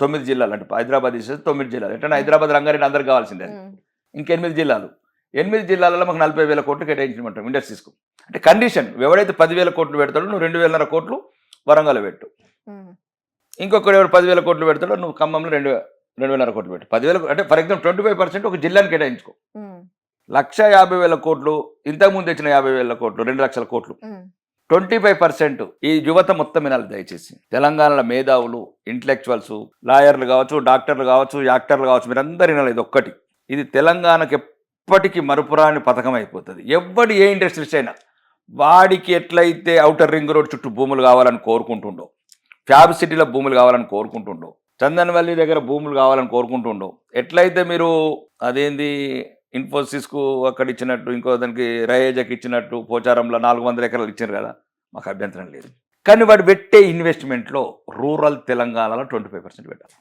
9 జిల్లాలు. అంటే హైదరాబాద్ తీసేసి 9 జిల్లాలు. ఎట్లా హైదరాబాద్, రంగారెడ్డి అందరికి కావాల్సిందే. ఇంక 8 జిల్లాలు. 8 జిల్లాలలో మాకు 40,000 కోట్లు కేటాయించమంటాం ఇండస్ట్రీస్కు. అంటే కండిషన్, ఎవడైతే 10,000 కోట్లు పెడతాడో నువ్వు 2,500 కోట్లు వరంగల్ పెట్టు. ఇంకొకడు ఎవరు 10,000 కోట్లు పెడతాడో నువ్వు ఖమ్మంలో 2,500 కోట్లు పెట్టు. 10,000 అంటే ఫర్ ఎగ్జాంపుల్ 25% ఒక జిల్లాని కేటాయించుకో. 150,000 కోట్లు, ఇంతకుముందు తెచ్చిన 50,000 కోట్లు, 2,00,000 కోట్లు. 25% ఈ యువత మొత్తం వినాలి దయచేసి. తెలంగాణలో మేధావులు, ఇంటలెక్చువల్స్, లాయర్లు కావచ్చు, డాక్టర్లు కావచ్చు, యాక్టర్లు కావచ్చు, మీరందరూ వినాలి. ఇది ఒక్కటి, ఇది తెలంగాణకి ఎప్పటికీ మరుపురాని పథకం అయిపోతుంది. ఎవడు ఏ ఇండస్ట్రీస్ అయినా వాడికి ఎట్లయితే ఔటర్ రింగ్ రోడ్ చుట్టూ భూములు కావాలని కోరుకుంటుండో, ఫ్యాబ్ సిటీలో భూములు కావాలని కోరుకుంటుండో, చందన్వల్లి దగ్గర భూములు కావాలని కోరుకుంటుండో, ఎట్లయితే మీరు అదేంది ఇన్ఫోసిస్కు అక్కడ ఇచ్చినట్టు, ఇంకో దానికి రయేజాకి ఇచ్చినట్టు పోచారంలో 400 ఎకరాలు ఇచ్చారు కదా, మాకు అభ్యంతరం లేదు. కానీ వాడు పెట్టే ఇన్వెస్ట్మెంట్లో రూరల్ తెలంగాణలో 25% పెట్టాలి.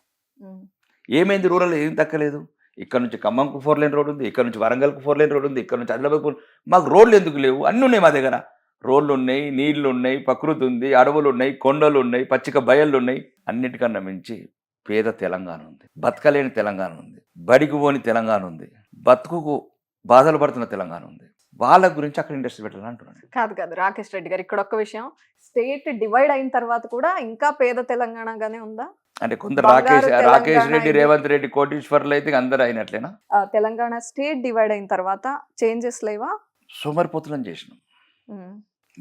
ఏమైంది? రూరల్ ఏం తక్కలేదు. ఇక్కడ నుంచి ఖమ్మంకు 4 లేన్ రోడ్ ఉంది, ఇక్కడ నుంచి వరంగల్కు 4 లేన్ రోడ్ ఉంది, ఇక్కడ నుంచి ఆదిలాబాద్. మాకు రోడ్లు ఎందుకు లేవు? అన్నీ ఉన్నాయి మా దగ్గర. రోడ్లు ఉన్నాయి, నీళ్లు ఉన్నాయి, ప్రకృతి ఉంది, అడవులు ఉన్నాయి, కొండలు ఉన్నాయి, పచ్చిక బయళ్ళు ఉన్నాయి. అన్నిటికన్నా మించి పేద తెలంగాణ ఉంది, బతకలేని తెలంగాణ ఉంది, బడికి పోని తెలంగాణ ఉంది, బతుకుకు బాధలు పడుతున్న తెలంగాణ ఉంది. వాళ్ళ గురించి అక్కడ ఇండస్ట్రీ పెట్టాలని అంటున్నాను. కాదు రాకేష్ రెడ్డి గారు, ఇక్కడ ఒక్క విషయం, స్టేట్ డివైడ్ అయిన తర్వాత కూడా ఇంకా పేద తెలంగాణగానే ఉందా? అంటే కొందరు రాకేష్ రెడ్డి, రేవంత్ రెడ్డి కోటీశ్వర్లు అయితే అందరూ అయినట్లేనా? తెలంగాణ స్టేట్ డివైడ్ అయిన తర్వాత చేంజెస్ లేవా? సోమరిపోతులను చేసినాం.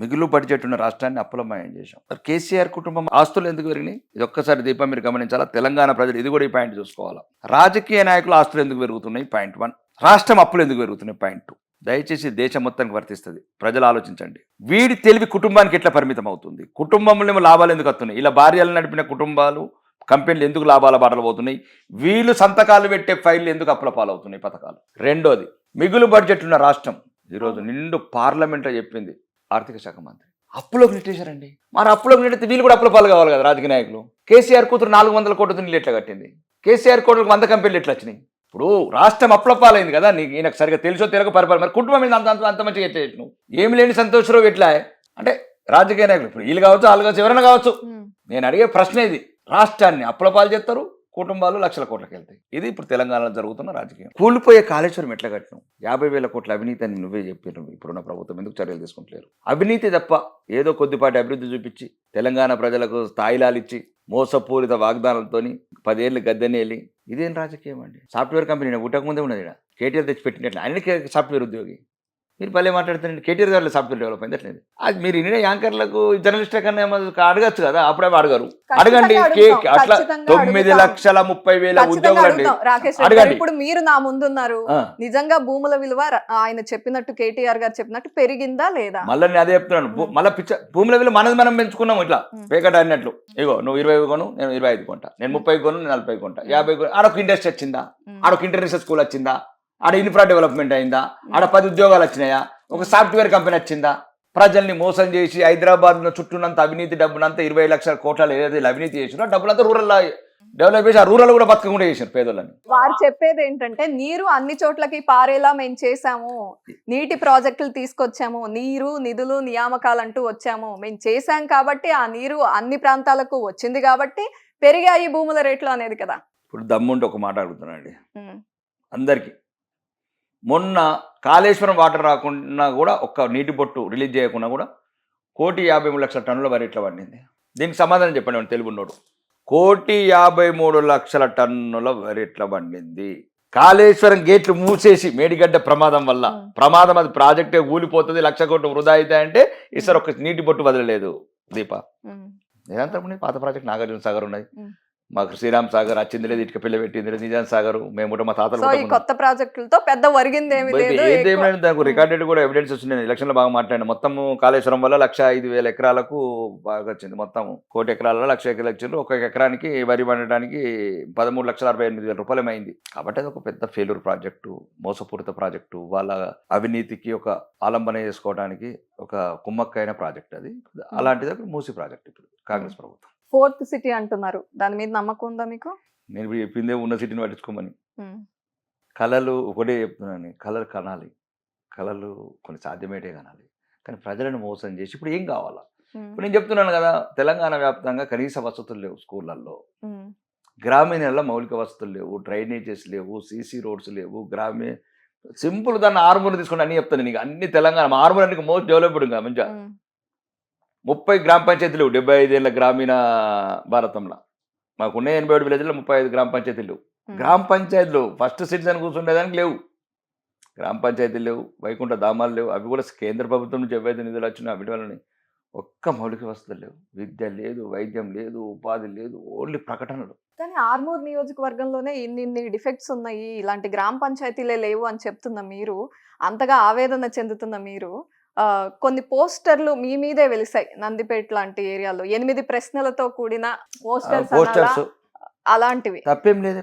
మిగులు బడ్జెట్ ఉన్న రాష్ట్రాన్ని అప్పులమయం చేశాం. మరి కేసీఆర్ కుటుంబం ఆస్తులు ఎందుకు పెరిగినాయి? ఇది ఒక్కసారి దీపం మీరు గమనించాలా. తెలంగాణ ప్రజలు ఇది కూడా ఈ పాయింట్ చూసుకోవాలా. రాజకీయ నాయకుల ఆస్తులు ఎందుకు పెరుగుతున్నాయి? పాయింట్ 1. రాష్ట్రం అప్పులు ఎందుకు పెరుగుతున్నాయి? పాయింట్ 2. దయచేసి దేశం మొత్తానికి వర్తిస్తుంది. ప్రజలు ఆలోచించండి. వీడి తెలివి కుటుంబానికి ఎట్లా పరిమితం అవుతుంది? కుటుంబంలో లాభాలు ఎందుకు వస్తున్నాయి? ఇలా భార్యలు నడిపిన కుటుంబాలు కంపెనీలు ఎందుకు లాభాల బాటలు పోతున్నాయి? వీళ్ళు సంతకాలు పెట్టే ఫైళ్ళు ఎందుకు అప్పుల పాలవుతున్నాయి పథకాలు? రెండోది, మిగులు బడ్జెట్ ఉన్న రాష్ట్రం ఈరోజు నిండు పార్లమెంట్లో చెప్పింది ఆర్థిక శాఖ మంత్రి అప్పులోకి నెట్టేశారండి. మరి అప్పులోకి నెట్టితే వీళ్ళు కూడా అప్పుల పాలు కావాలి కదా రాజకీయ నాయకులు. కేసీఆర్ కూతురు 400 కోట్లతో నీళ్ళు ఎట్లా కట్టింది? కేసీఆర్ కోట్లకు 100 కంపెనీలు ఎట్లా వచ్చినాయి? ఇప్పుడు రాష్ట్రం అప్పుల పాలైంది కదా. నీకు ఈయనకు సరిగా తెలుసో తెలియక పరిపాలన. మరి కుటుంబం మీద అంత మంచిగా ఎట్లా చేసినావు? ఏమి లేని సంతోషరావు ఎట్లా అంటే రాజకీయ నాయకులు ఇప్పుడు వీళ్ళు కావచ్చు, వాళ్ళు కావచ్చు, ఎవరైనా కావచ్చు. నేను అడిగే ప్రశ్న ఇది. రాష్ట్రాన్ని అప్పుల పాలు చేస్తారు, కుటుంబాలు లక్షల కోట్లకి వెళ్తాయి. ఇది ఇప్పుడు తెలంగాణలో జరుగుతున్న రాజకీయం. కూలిపోయే కాళేశ్వరం ఎట్లా కట్టినాం? 50,000 కోట్ల అవినీతి అని నువ్వే చెప్పినావు. ఇప్పుడున్న ప్రభుత్వం ఎందుకు చర్యలు తీసుకుంటలేరు? అవినీతి తప్ప ఏదో కొద్దిపాటి అభివృద్ధి చూపించి తెలంగాణ ప్రజలకు స్థాయిలాలు ఇచ్చి మోసపూరిత వాగ్దానాలతోని 10 ఏళ్ళు గద్దెనేలి ఇదేం రాజకీయం అండి? సాఫ్ట్వేర్ కంపెనీ పుట్టక ముందే ఉన్నది. కేటీఆర్ తెచ్చి పెట్టినట్లు ఆయన సాఫ్ట్వేర్ ఉద్యోగి. మీరు భలే మాట్లాడుతారండి. కేటీఆర్ గారు సాఫ్ట్వేర్ డెవలప్ అయింది అట్లేదు. అది మీరు ఇన్ని యాంకర్లకు జర్నలిస్ట్ కన్నా అడగచ్చు కదా. అప్పుడే అడగరు. అడగండి. అట్లా 9,30,000 ఉద్యోగులు అండి. అడగండి. ఇప్పుడు మీరు నా ముందున్నారు. నిజంగా భూముల విలువ ఆయన చెప్పినట్టు కేటీఆర్ గారు చెప్పినట్టు పెరిగిందా లేదా? మళ్ళీ నేను అదే చెప్తున్నాను. మళ్ళీ భూముల విలువ మనది మనం పెంచుకున్నాం. ఇట్లా పేకట అన్నట్లు. ఇగో నువ్వు 20 కొను, నేను 25 కొంటా. నేను 30 కొను, నేను 40 కొంటా. 50 కొను. ఆడొక ఇండస్ట్రీ వచ్చిందా? ఆడొక ఇంటర్నేషనల్ స్కూల్ వచ్చిందా? ఆడ ఇన్ఫ్రా డెవలప్మెంట్ అయిందా? ఆడ 10 ఉద్యోగాలు వచ్చినాయా? ఒక సాఫ్ట్వేర్ కంపెనీ వచ్చిందా? ప్రజల్ని మోసం చేసి హైదరాబాద్లో చుట్టూనంత అవినీతి డబ్బునంతా 20 లక్షల కోట్ల ఏదైతే అవినీతి చేసినా డబ్బులంతా రూరల్ డెవలప్ చేసి ఆ రూరల్ కూడా బతకకుండా చేశారు పేదలని. వారు చెప్పేది ఏంటంటే నీరు అన్ని చోట్లకి పారేలా మేము చేశాము, నీటి ప్రాజెక్టులు తీసుకొచ్చాము, నీరు నిధులు నియామకాలంటూ వచ్చాము, మేము చేశాం కాబట్టి ఆ నీరు అన్ని ప్రాంతాలకు వచ్చింది కాబట్టి పెరిగాయి భూముల రేట్లు అనేది కదా. ఇప్పుడు దమ్ముంటే ఒక మాట అడుగుతున్నానండి అందరికీ. మొన్న కాళేశ్వరం వాటర్ రాకుండా కూడా ఒక్క నీటి బొట్టు రిలీజ్ చేయకుండా కూడా 1,53,00,000 టన్నుల వరి ఎట్లా పండింది? దీనికి సమాధానం చెప్పండి తెలుగున్నోడు. 1,53,00,000 టన్నుల వరి ఎట్లా పండింది? కాళేశ్వరం గేట్లు మూసేసి మేడిగడ్డ ప్రమాదం వల్ల ప్రమాదం, అది ప్రాజెక్టే కూలిపోతుంది, 1,00,000 కోట్లు వృధా అవుతాయంటే ఈసారి ఒక నీటి బొట్టు వదలలేదు దీప. నిరంతరం పాత ప్రాజెక్ట్ నాగార్జున సాగర్ ఉన్నాయి, మాకు శ్రీరామ్ సాగర్ వచ్చింది లేదు, ఇటుక పిల్ల పెట్టింది లేదు, నిజాం సాగర్ మేము మా తాతలు కొత్త ప్రాజెక్టులతో పెద్ద వరిగింది ఏదేమైనా దానికి రికార్డెడ్ కూడా ఎవిడెన్స్ వచ్చింది. ఎలక్షన్లో బాగా మాట్లాడిన మొత్తం కాళేశ్వరం వల్ల 105,000 ఎకరాలకు బాగా వచ్చింది. మొత్తం 1,00,000 ఎకరాలలో 1,00,000 ఎకరాలు ఇచ్చారు. ఒక ఎకరానికి వరి పండడానికి 13,68,000 రూపాయలు అయింది. కాబట్టి అది ఒక పెద్ద ఫెయిల్యూర్ ప్రాజెక్టు, మోసపూరిత ప్రాజెక్టు, వాళ్ళ అవినీతికి ఒక ఆలంబన చేసుకోవడానికి ఒక కుమ్మక్కైన ప్రాజెక్ట్ అది. అలాంటిది మూసి ప్రాజెక్ట్ ఇప్పుడు కాంగ్రెస్ ప్రభుత్వం. 4th సిటీ అంటున్నారు, దాని మీద నమ్మకం ఉందా మీకు? నేను ఇప్పుడు చెప్పిందే ఉన్న సిటీని పట్టించుకోమని. కళలు ఒకటే చెప్తున్నాను, కళలు కనాలి, కళలు కొన్ని సాధ్యమేటే కనాలి. కానీ ప్రజలను మోసం చేసి ఇప్పుడు ఏం కావాలా? ఇప్పుడు నేను చెప్తున్నాను కదా, తెలంగాణ వ్యాప్తంగా కనీస వసతులు లేవు స్కూళ్ళల్లో, గ్రామీణాల్లో మౌలిక వసతులు లేవు, డ్రైనేజెస్ లేవు, సీసీ రోడ్స్ లేవు, సింపుల్ దాన్ని ఆర్మూర్ తీసుకుంటే అన్ని చెప్తాను నీకు. అన్ని తెలంగాణ ఆర్మూర్ అన్ని మోస్ట్ డెవలప్డ్ ఇంకా మంచిగా 30 గ్రామ పంచాయతీలు 75 ఏళ్ళ గ్రామీణ భారతంలో. మాకున్న 87 విలేజ్లో 35 గ్రామ పంచాయతీలు. గ్రామ పంచాయతీలు ఫస్ట్ సిటిజన్ కూర్చుండేదానికి లేవు, గ్రామ పంచాయతీలు లేవు, వైకుంఠ ధామాలు లేవు. అవి కూడా కేంద్ర ప్రభుత్వం నుంచి ఏవైతే నిధులు వచ్చినా వీటి వల్లనే ఒక్క మౌలిక వసతులు లేవు, విద్య లేదు, వైద్యం లేదు, ఉపాధి లేదు, ఓన్లీ ప్రకటనలు. కానీ ఆర్మూర్ నియోజకవర్గంలోనే ఇన్ని డిఫెక్ట్స్ ఉన్నాయి, ఇలాంటి గ్రామ పంచాయతీలే లేవు అని చెప్తున్న మీరు, అంతగా ఆవేదన చెందుతున్న మీరు, కొన్ని పోస్టర్లు మీ మీదే వెలిసాయి నందిపేట లాంటి ఏరియాలో, 8 ప్రశ్నలతో కూడిన పోస్టర్స్ అలాంటివి. తప్పేం లేదు,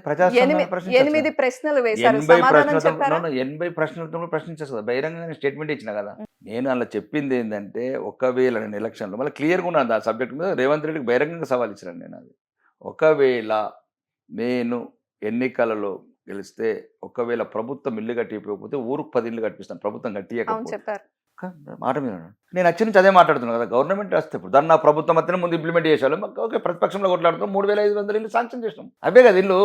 8 ప్రశ్నలు వేశారు, సమాధానం చెప్పారు. 80 ప్రశ్నలతో ప్రశ్నించేస్తుంది. బహిరంగంగా స్టేట్మెంట్ ఇచ్చిన కదా. నేను అలా చెప్పింది ఏంటంటే, ఒకవేళ నేను ఎలక్షన్లో మళ్ళీ క్లియర్గా ఉన్నాను ఆ సబ్జెక్ట్ మీద, రేవంత్ రెడ్డికి బహిరంగంగా సవాల్ ఇచ్చినాను నేను. అది ఒకవేళ నేను ఎన్నికలలో గెలిస్తే, ఒకవేళ ప్రభుత్వం ఇల్లు కట్టిపోకపోతే ఊరుకు 10 ఇల్లు కట్టిస్తాను, ప్రభుత్వం కట్టియకపోతే చెప్పారు మాట మీద. నేను వచ్చి నుంచి అదే మాట్లాడుతున్నాను కదా, గవర్నమెంట్ వస్తే ఇప్పుడు దాన్ని నా ప్రభుత్వం మధ్యన ముందు ఇంప్లిమెంట్ చేసేవాళ్ళం. ఓకే, ప్రతిపక్షంలో కొట్లాడుతున్నాం, 3,500 ఇల్లు శాంక్షన్ చేసినాం. అవే కదా ఇల్లు.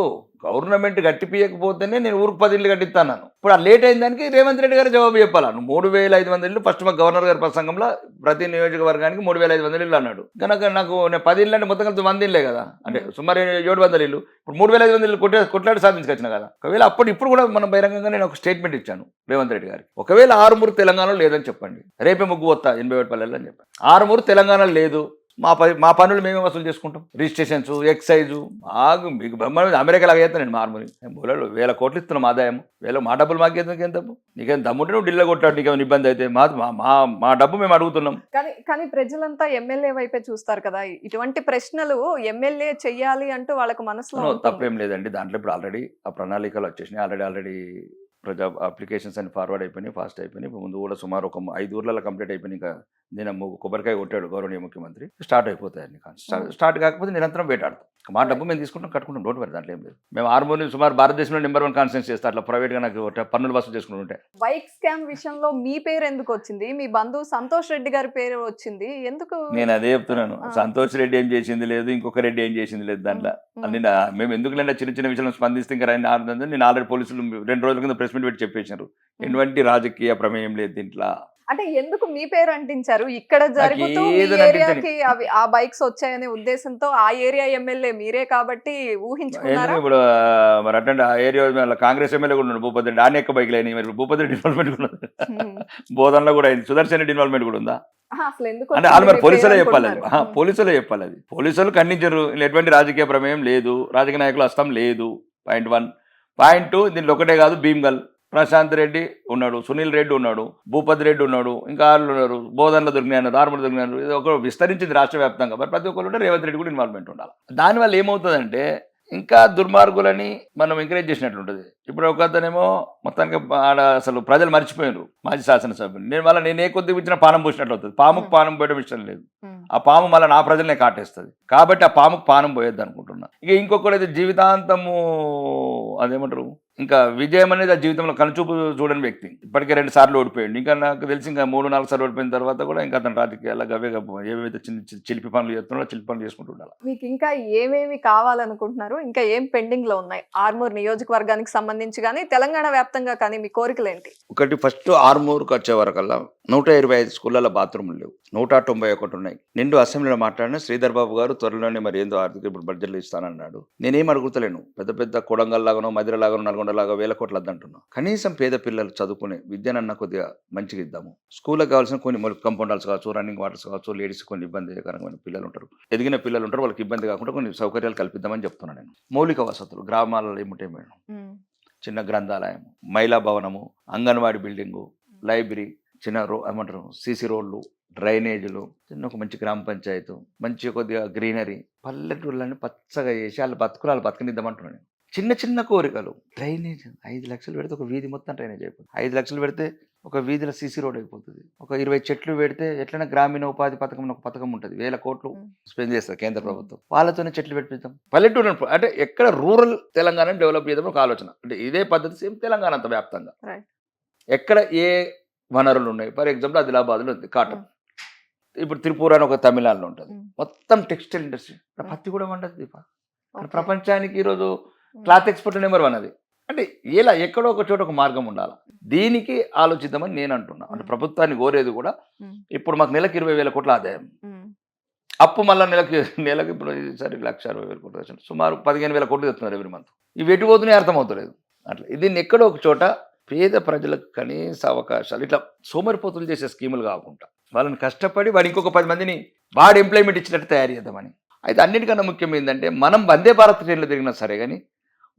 గవర్నమెంట్ కట్టిపోయకపోతేనే నేను ఊరికి 10 ఇల్లు కట్టిస్తాను. ఇప్పుడు ఆ లేట్ అయిన దానికి రేవంత్ రెడ్డి గారు జవాబు చెప్పాలా? నువ్వు 3,500 ఇల్లు ఫస్ట్ మా గవర్నర్ గారి ప్రసంగంలో ప్రతి నియోజకవర్గానికి 3,500 ఇల్లు అన్నాడు. కనుక నాకు నేను 10 ఇల్లు అంటే మొత్తం కలిసి 100 ఇల్లే కదా, అంటే సుమారు 700 ఇల్లు. ఇప్పుడు 3,500 ఇల్లు కొట్లాడి సాధించుకొచ్చిన కదా. ఒకవేళ ఇప్పుడు కూడా మనం బహిరంగంగా నేను ఒక స్టేట్మెంట్ ఇచ్చాను రేవంత్ రెడ్డి గారికి, ఒకవేళ ఆర్మూర్ తెలంగాణలో లేదని చెప్పండి. చెప్పండి, రేపే ముగ్గు వస్తా 80 పల్లెల్లో అని చెప్పండి. ఆరుమూరు తెలంగాణలో లేదు, మా పనులు మేమే వసూలు చేసుకుంటాం, రిజిస్ట్రేషన్స్, ఎక్సైజు, మీకు బ్రహ్మాండ అమెరికా లాగా చేస్తాను నేను మార్మూలి మూలలో 1000 కోట్లు ఇస్తున్నాం ఆదాయం, మా డబ్బులు మాకేందుకు ఎంత నీకేం దమ్ముంటే నువ్వు ఢిల్లో కొట్టాడు, నీకేమైనా ఇబ్బంది అయితే మా డబ్బు మేము అడుగుతున్నాం. కానీ ప్రజలంతా ఎమ్మెల్యే వైపే చూస్తారు కదా, ఇటువంటి ప్రశ్నలు ఎమ్మెల్యే చెయ్యాలి అంటూ వాళ్ళకు మనసులో తప్పేం లేదండి. దాంట్లో ఇప్పుడు ఆల్రెడీ ఆ ప్రణాళికలు వచ్చేసినాయి, ఆల్రెడీ ప్రజా అప్లికేషన్స్ అన్ని ఫార్వర్డ్ అయిపోయినాయి, ఫాస్ట్ అయిపోయినాయి. ఇప్పుడు ముందు కూడా సుమారు ఒక 5 ఊర్లలో కంప్లీట్ అయిపోయినాయి. ఇంకా నేను కొబ్బరికాయ కొట్టాడు గౌరవనీయ ముఖ్యమంత్రి, స్టార్ట్ అయిపోతాయి. స్టార్ట్ కాకపోతే నిరంతరం వేటాడతాం. మా డబ్బు మేము తీసుకుంటాం, కట్టుకుంటాం, డోంట్ వరీ, దాంట్లో ఏం లేదు. మేము ఆర్మూర్ని సుమారు భారతదేశంలో నెంబర్ 1 కాన్స్టిట్యూన్సీ చేస్తాం. అట్లా ప్రైవేట్గా నాకు పన్నులు వసూలు చేసుకుంటుంటే. బైక్ స్కామ్ విషయంలో మీ పేరు ఎందుకు వచ్చింది? మీ బంధువు సంతోష్ రెడ్డి గారి పేరు వచ్చింది ఎందుకు? నేను అదే చెప్తున్నాను, సంతోష్ రెడ్డి ఏం చేసింది లేదు, ఇంకొక రెడ్డి ఏం చేసింది లేదు దాంట్లో. అన్ని మేము ఎందుకులేండి చిన్న చిన్న విషయాలను స్పందిస్తే ఇంకా నేను ఆల్రెడీ పోలీసులు 2 రోజుల కింద ప్రెస్ మీట్ పెట్టి చెప్పేశారు, ఎటువంటి రాజకీయ ప్రమేయం లేదు దీంట్లో. అంటే ఎందుకు మీ పేరు అంటించారు? ఇక్కడ జరుగుతూ మీ ఏరియాకి అవి ఆ బైక్స్ వచ్చాయనే ఉద్దేశంతో ఆ ఏరియా ఎమ్మెల్యే మీరే కాబట్టి ఊహించుకున్నారా? ఇప్పుడు మరి అంటే ఆ ఏరియా కాంగ్రెస్ ఎమ్మెల్యే కూడా ఉన్నాడు భూపతి రెడ్డి, ఆయన ఎక్క బైక్లు అయినాయి. మరి భూపతి రెడ్డి ఇన్వాల్వ్మెంట్ కూడా ఉంది, బోధనలో కూడా అయింది, సుదర్శన్ రెడ్డి ఇన్వాల్వ్మెంట్ కూడా ఉందా అసలు ఎందుకు అంటే వాళ్ళు మరి పోలీసులే చెప్పాలి, పోలీసులే చెప్పాలి. అది పోలీసులు ఖండించరు, ఎటువంటి రాజకీయ ప్రమేయం లేదు, రాజకీయ నాయకులు హస్తం లేదు. పాయింట్ 1. పాయింట్ 2, దీంట్లో ఒకటే కాదు, భీమ్గల్ ప్రశాంత్ రెడ్డి ఉన్నాడు, సునీల్ రెడ్డి ఉన్నాడు, భూపతి రెడ్డి ఉన్నాడు, ఇంకా వాళ్ళు ఉన్నారు, బోధనలో దొరికినారు, ఆర్మూర్ దొరికినారు. ఇది ఒక విస్తరించింది రాష్ట్ర వ్యాప్తంగా. మరి ప్రతి ఒక్కరు రేవంత్ రెడ్డి కూడా ఇన్వాల్వ్మెంట్ ఉండాలి. దానివల్ల ఏమవుతుందంటే ఇంకా దుర్మార్గులని మనం ఎంకరేజ్ చేసినట్లు ఉంటుంది. ఇప్పుడు ఒక అతనేమో మొత్తానికి ఆడ అసలు ప్రజలు మర్చిపోయారు మాజీ శాసనసభ్యులు, నేను ఏ కొద్దిగా ఇచ్చిన పానం పోసినట్లు అవుతుంది. పాముకు పానం పోయడం ఇష్టం లేదు, ఆ పాము మళ్ళీ నా ప్రజలనే కాటేస్తుంది. కాబట్టి ఆ పాముకు పానం పోయేద్ది అనుకుంటున్నా. ఇక ఇంకొకటి జీవితాంతము అదేమంటారు, ఇంకా విజయం అనేది ఆ జీవితంలో కనుచూపు చూడని వ్యక్తి, ఇప్పటికే 2 సార్లు ఓడిపోయాడు. ఇంకా నాకు తెలిసి ఇంకా 3-4 సార్లు ఓడిపోయిన తర్వాత కూడా ఇంకా అతను రాజకీయాల్లో గవే ఏవైతే చిన్న చిలిపి పనులు చేస్తున్నాడో చిలిపి పనులు చేసుకుంటూ ఉండాలి. మీకు ఇంకా ఏమేమి కావాలనుకుంటున్నారు? ఇంకా ఏం పెండింగ్ లో ఉన్నాయి ఆర్మూర్ నియోజకవర్గానికి సంబంధించి కానీ తెలంగాణ వ్యాప్తంగా కానీ మీ కోరికలు ఏంటి? ఒకటి, ఫస్ట్ ఆర్మూర్కి వచ్చే వరకల్లా 125 స్కూళ్ళలో బాత్రూములు లేవు, 191 ఉన్నాయి. నిండు అసెంబ్లీలో మాట్లాడిన శ్రీధర్ బాబు గారు త్వరలోనే మరి ఏందో ఆర్థిక ఇప్పుడు బడ్జెట్లు ఇస్తానన్నాడు. నేనేం అడుగుతలేను, పెద్ద కొడంగల్ లాగానో మధిరలాగానో నల్గొండలాగా 1000 కోట్లు వద్దంటున్నాను. కనీసం పేద పిల్లలు చదువుకునే విద్యనన్నా కొద్దిగా మంచిగా ఇద్దాము. స్కూల్కి కావాల్సిన కొన్ని కంపౌండర్స్ కావచ్చు, రన్నింగ్ వాటర్స్ కావచ్చు, లేడీస్ కొన్ని ఇబ్బందికరమైన పిల్లలు ఉంటారు, ఎదిగిన పిల్లలు ఉంటారు, వాళ్ళకి ఇబ్బంది కాకుండా కొన్ని సౌకర్యాలు కల్పిద్దామని చెప్తున్నాను నేను. మౌలిక వసతులు గ్రామాలలో ఏమిటే మేడం, చిన్న గ్రంథాలయం, మహిళా భవనము, అంగన్వాడీ బిల్డింగు, లైబ్రరీ, చిన్న ఏమంటారు సీసీ రోడ్లు, డ్రైనేజీలు, చిన్న ఒక మంచి గ్రామ పంచాయతీ, మంచి కొద్దిగా గ్రీనరీ, పల్లెటూళ్ళని పచ్చగా చేసి వాళ్ళు బతకనిద్దామంటున్నాను. చిన్న కోరికలు. డ్రైనేజ్ 5 లక్షలు పెడితే ఒక వీధి మొత్తం డ్రైనేజ్ అయిపోతుంది. 5 లక్షలు పెడితే ఒక వీధిలో సీసీ రోడ్ అయిపోతుంది. ఒక 20 చెట్లు పెడితే ఎట్లైనా గ్రామీణ ఉపాధి పథకం ఒక పథకం ఉంటుంది, 1000 కోట్లు స్పెండ్ చేస్తారు కేంద్ర ప్రభుత్వం, వాళ్ళతోనే చెట్లు పెట్టిద్దాం. పల్లెటూరు అంటే ఎక్కడ రూరల్ తెలంగాణ డెవలప్ చేద్దాం ఒక ఆలోచన. అంటే ఇదే పద్ధతి సేమ్ తెలంగాణ అంత వ్యాప్తంగా ఎక్కడ ఏ వనరులు ఉన్నాయి. ఫర్ ఎగ్జాంపుల్ ఆదిలాబాద్లో ఉంది కాటన్, ఇప్పుడు త్రిపుర అని ఒక తమిళనాడులో ఉంటుంది, మొత్తం టెక్స్టైల్ ఇండస్ట్రీ, పత్తి కూడా వండదు దీప. ప్రపంచానికి ఈరోజు క్లాత్ ఎక్స్పోర్ట్ నెంబర్ 1 అది. అంటే ఇలా ఎక్కడో ఒక చోట ఒక మార్గం ఉండాలి. దీనికి ఆలోచిద్దామని నేను అంటున్నా. అంటే ప్రభుత్వాన్ని కోరేది కూడా, ఇప్పుడు మాకు నెలకు 20,000 కోట్ల ఆదాయం, అప్పు మళ్ళీ నెలకి ఇప్పుడు ఈసారి 1,60,000 కోట్లు, సుమారు 15,000 కోట్లు తెస్తున్నారు ఎవ్రీ మంత్. ఇవి ఎటు పోతున్నాయి అర్థమవుతలేదు. అట్లా దీన్ని ఎక్కడో ఒక చోట పేద ప్రజలకు కనీస అవకాశాలు, ఇట్లా సోమరిపోతులు చేసే స్కీములు కాకుండా వాళ్ళని కష్టపడి వాడు ఇంకొక 10 మందిని వాడు ఎంప్లాయ్మెంట్ ఇచ్చినట్టు తయారు చేద్దామని. అయితే అన్నిటికన్నా ముఖ్యం ఏంటంటే మనం వందే భారత్ ట్రైన్లో తిరిగినా సరే కానీ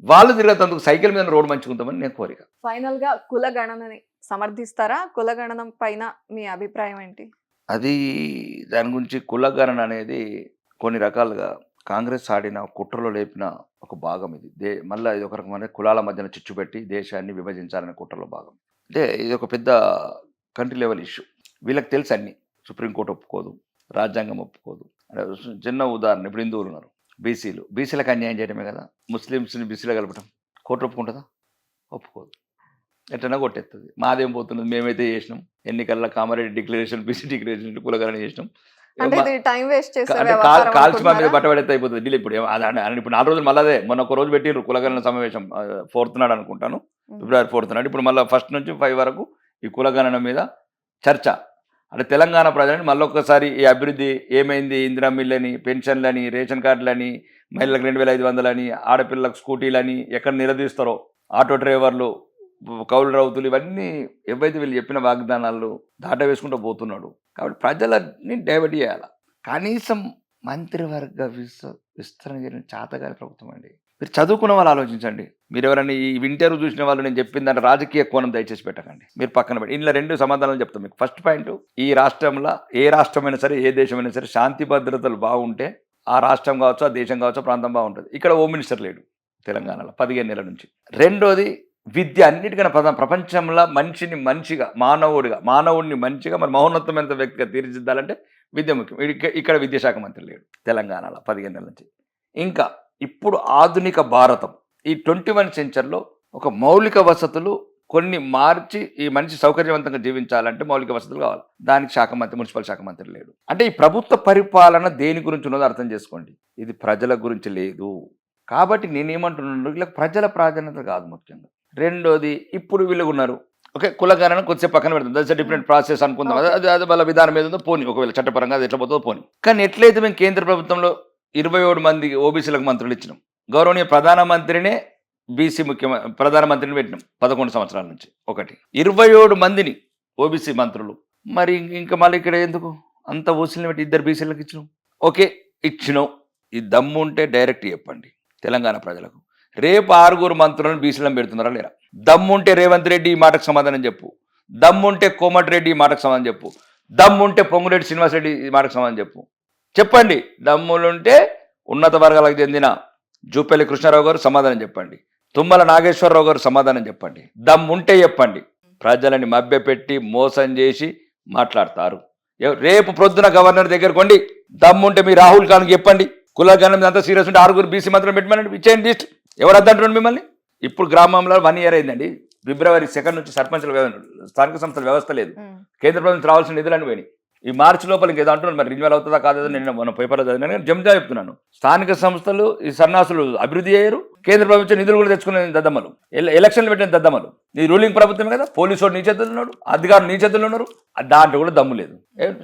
వాళ్ళు తిరిగేందుకు సైకిల్ మీద రోడ్డు మంచుకుంటామని నేను కోరిక. ఫైనల్ గా కులగణనని సమర్థిస్తారా? కులగణనం పైన మీ అభిప్రాయం ఏంటి? అది దాని గురించి కులగణన అనేది కొన్ని రకాలుగా కాంగ్రెస్ ఆడిన కుట్రలో లేపిన ఒక భాగం ఇది. మళ్ళీ ఇది ఒక రకమైన కులాల మధ్యన చిచ్చు పెట్టి దేశాన్ని విభజించాలనే కుట్రలో భాగం. అంటే ఇది ఒక పెద్ద కంట్రీ లెవెల్ ఇష్యూ. వీళ్ళకి తెలుసు అన్ని, సుప్రీంకోర్టు ఒప్పుకోదు, రాజ్యాంగం ఒప్పుకోదు. చిన్న ఉదాహరణ, ఇప్పుడు హిందువులు ఉన్నారు, బీసీలకు అన్యాయం చేయడమే కదా. ముస్లిమ్స్ని బీసీలో కలపడం కోర్టు ఒప్పుకుంటుందా? ఒప్పుకోదు, ఎట్లన్నా కొట్టేస్తుంది. మాదేం పోతున్నది, మేమైతే చేసినాం ఎన్నికల్లో కామారెడ్డి డిక్లరేషన్, బీసీ డిక్లరేషన్, కులగణన చేసినాం. కాల్చి మా మీద బట్టబడితే అయిపోతుంది ఢిల్లీ. ఇప్పుడు ఇప్పుడు 4 రోజులు మళ్ళీ అదే, మొన్న ఒక రోజు పెట్టిర్రు కులగణన సమావేశం, 4th నాడు అనుకుంటాను, ఫిబ్రవరి 4th నాడు. ఇప్పుడు మళ్ళీ 1 నుంచి 5 వరకు ఈ కులగణన మీద చర్చ. అంటే తెలంగాణ ప్రజలని మళ్ళొక్కసారి ఈ అభివృద్ధి ఏమైంది, ఇందిరా మిల్లని, పెన్షన్లని, రేషన్ కార్డులని, మహిళలకు 2,500 అని, ఆడపిల్లలకు స్కూటీలని ఎక్కడ నిలదీస్తారో, ఆటో డ్రైవర్లు కౌలు రౌతులు ఇవన్నీ ఏవైతే వీళ్ళు చెప్పిన వాగ్దానాలు దాట వేసుకుంటూ పోతున్నాడు. కాబట్టి ప్రజలని డైవర్ట్ చేయాలి. కనీసం మంత్రివర్గ విస్తరణ చేయడం చేతగాని ప్రభుత్వం అండి. మీరు చదువుకున్న వాళ్ళు ఆలోచించండి. మీరు ఎవరైనా ఈ ఇంటర్వ్యూ చూసిన వాళ్ళు నేను చెప్పిన దాంట్లో రాజకీయ కోణం దయచేసి పెట్టకండి. మీరు పక్కన పెట్టి ఇందులో 2 సమాధానాలు చెప్తాం మీకు. ఫస్ట్ పాయింట్, ఈ రాష్ట్రంలో ఏ రాష్ట్రమైనా సరే ఏ దేశమైనా సరే శాంతి భద్రతలు బాగుంటే ఆ రాష్ట్రం కావచ్చు, ఆ దేశం కావచ్చు, ఆ ప్రాంతం బాగుంటుంది. ఇక్కడ హోమ్ మినిస్టర్ లేడు తెలంగాణలో 15 నెలల నుంచి. రెండోది విద్య. అన్నిటికన్నా ప్రపంచంలో మనిషిని మంచిగా మానవుడిని మంచిగా మరి మహోన్నతమైన వ్యక్తిగా తీర్చిదిద్దాలంటే విద్య ముఖ్యం. ఇక్కడ విద్యాశాఖ మంత్రి లేడు తెలంగాణలో 15 నెలల నుంచి. ఇంకా ఇప్పుడు ఆధునిక భారతం ఈ 21 సెంచరీలో ఒక మౌలిక వసతులు కొన్ని మార్చి ఈ మనిషి సౌకర్యవంతంగా జీవించాలంటే మౌలిక వసతులు కావాలి. దానికి శాఖ మంత్రి, మున్సిపల్ శాఖ మంత్రి లేడు. అంటే ఈ ప్రభుత్వ పరిపాలన దేని గురించి ఉన్నదో అర్థం చేసుకోండి. ఇది ప్రజల గురించి లేదు. కాబట్టి నేనేమంటున్నాను, ఇలా ప్రజల ప్రాధాన్యత కాదు ముఖ్యంగా. రెండోది, ఇప్పుడు వీళ్ళు ఉన్నారు ఓకే, కులగణన కొద్దిసేపు పక్కన పెడతాం, దట్స్ డిఫరెంట్ ప్రాసెస్ అనుకుందాం. అది వాళ్ళ విధానం మీద ఉందో పోనీ, ఒకవేళ చట్టపరంగా అది ఎట్లా పోతుందో పోనీ. కానీ ఎట్లయితే మేము కేంద్ర ప్రభుత్వంలో 27 మంది ఓబీసీలకు మంత్రులు ఇచ్చినాం, గౌరవనీయ ప్రధానమంత్రినే బీసీ ప్రధానమంత్రిని పెట్టినాం 11 సంవత్సరాల నుంచి. ఒకటి 27 మందిని ఓబీసీ మంత్రులు. మరి ఇంకా మళ్ళీ ఇక్కడ ఎందుకు అంత ఓసీలను పెట్టి 2 బీసీలకు ఇచ్చినాం? ఓకే ఇచ్చినాం. ఈ దమ్ము ఉంటే డైరెక్ట్ చెప్పండి తెలంగాణ ప్రజలకు. రేపు 6 మంత్రులను బీసీలను పెడుతున్నారా లేరా? దమ్ముంటే రేవంత్ రెడ్డి ఈ మాటకు సమాధానం చెప్పు. దమ్ముంటే కోమటిరెడ్డి ఈ మాటకు సమాధానం చెప్పు. దమ్ముంటే పొంగురెడ్డి శ్రీనివాసరెడ్డి ఈ మాటకు సమాధానం చెప్పండి. దమ్ములుంటే ఉన్నత వర్గాలకు చెందిన జూపల్లి కృష్ణారావు గారు సమాధానం చెప్పండి. తుమ్మల నాగేశ్వరరావు గారు సమాధానం చెప్పండి. దమ్ముంటే చెప్పండి. ప్రజలని మభ్యపెట్టి మోసం చేసి మాట్లాడతారు. రేపు ప్రొద్దున గవర్నర్ దగ్గరకు కొండి, దమ్ముంటే మీ రాహుల్ గాంధీకి చెప్పండి. కులగణన మీద అంతా సీరియస్ ఉంటే 6 బీసీ మంత్రులు పెట్టమని ఇచ్చేయండి లిస్ట్. ఎవరు అద్దంటున్నాడు మిమ్మల్ని? ఇప్పుడు గ్రామంలో 1 ఇయర్ అయిందండి. ఫిబ్రవరి 2 నుంచి సర్పంచుల స్థానిక సంస్థల వ్యవస్థ లేదు. కేంద్ర ప్రభుత్వం రావాల్సిన నిధులను పోయినాయి. ఈ మార్చి లోపల ఇంకేదో అంటున్నాను, మరి రిన్యూవల్ అవుతుందా కాదో నేను మన పేపర్లో చదివినా. నేను జమ్జా చెప్తున్నాను, స్థానిక సంస్థలు ఈ సన్నాసులు అభివృద్ధి అయ్యారు, కేంద్ర ప్రభుత్వం నిధులు కూడా తెచ్చుకునే దద్దమ్మలు, ఎలక్షన్లు పెట్టిన దద్దమ్మలు. ఈ రూలింగ్ ప్రభుత్వం కదా, పోలీసు వాడు నీ చేతుల్లో ఉన్నాడు, అధికారులు నీ చేతుల్లో ఉన్నారు. దాంట్లో కూడా దమ్ము లేదు.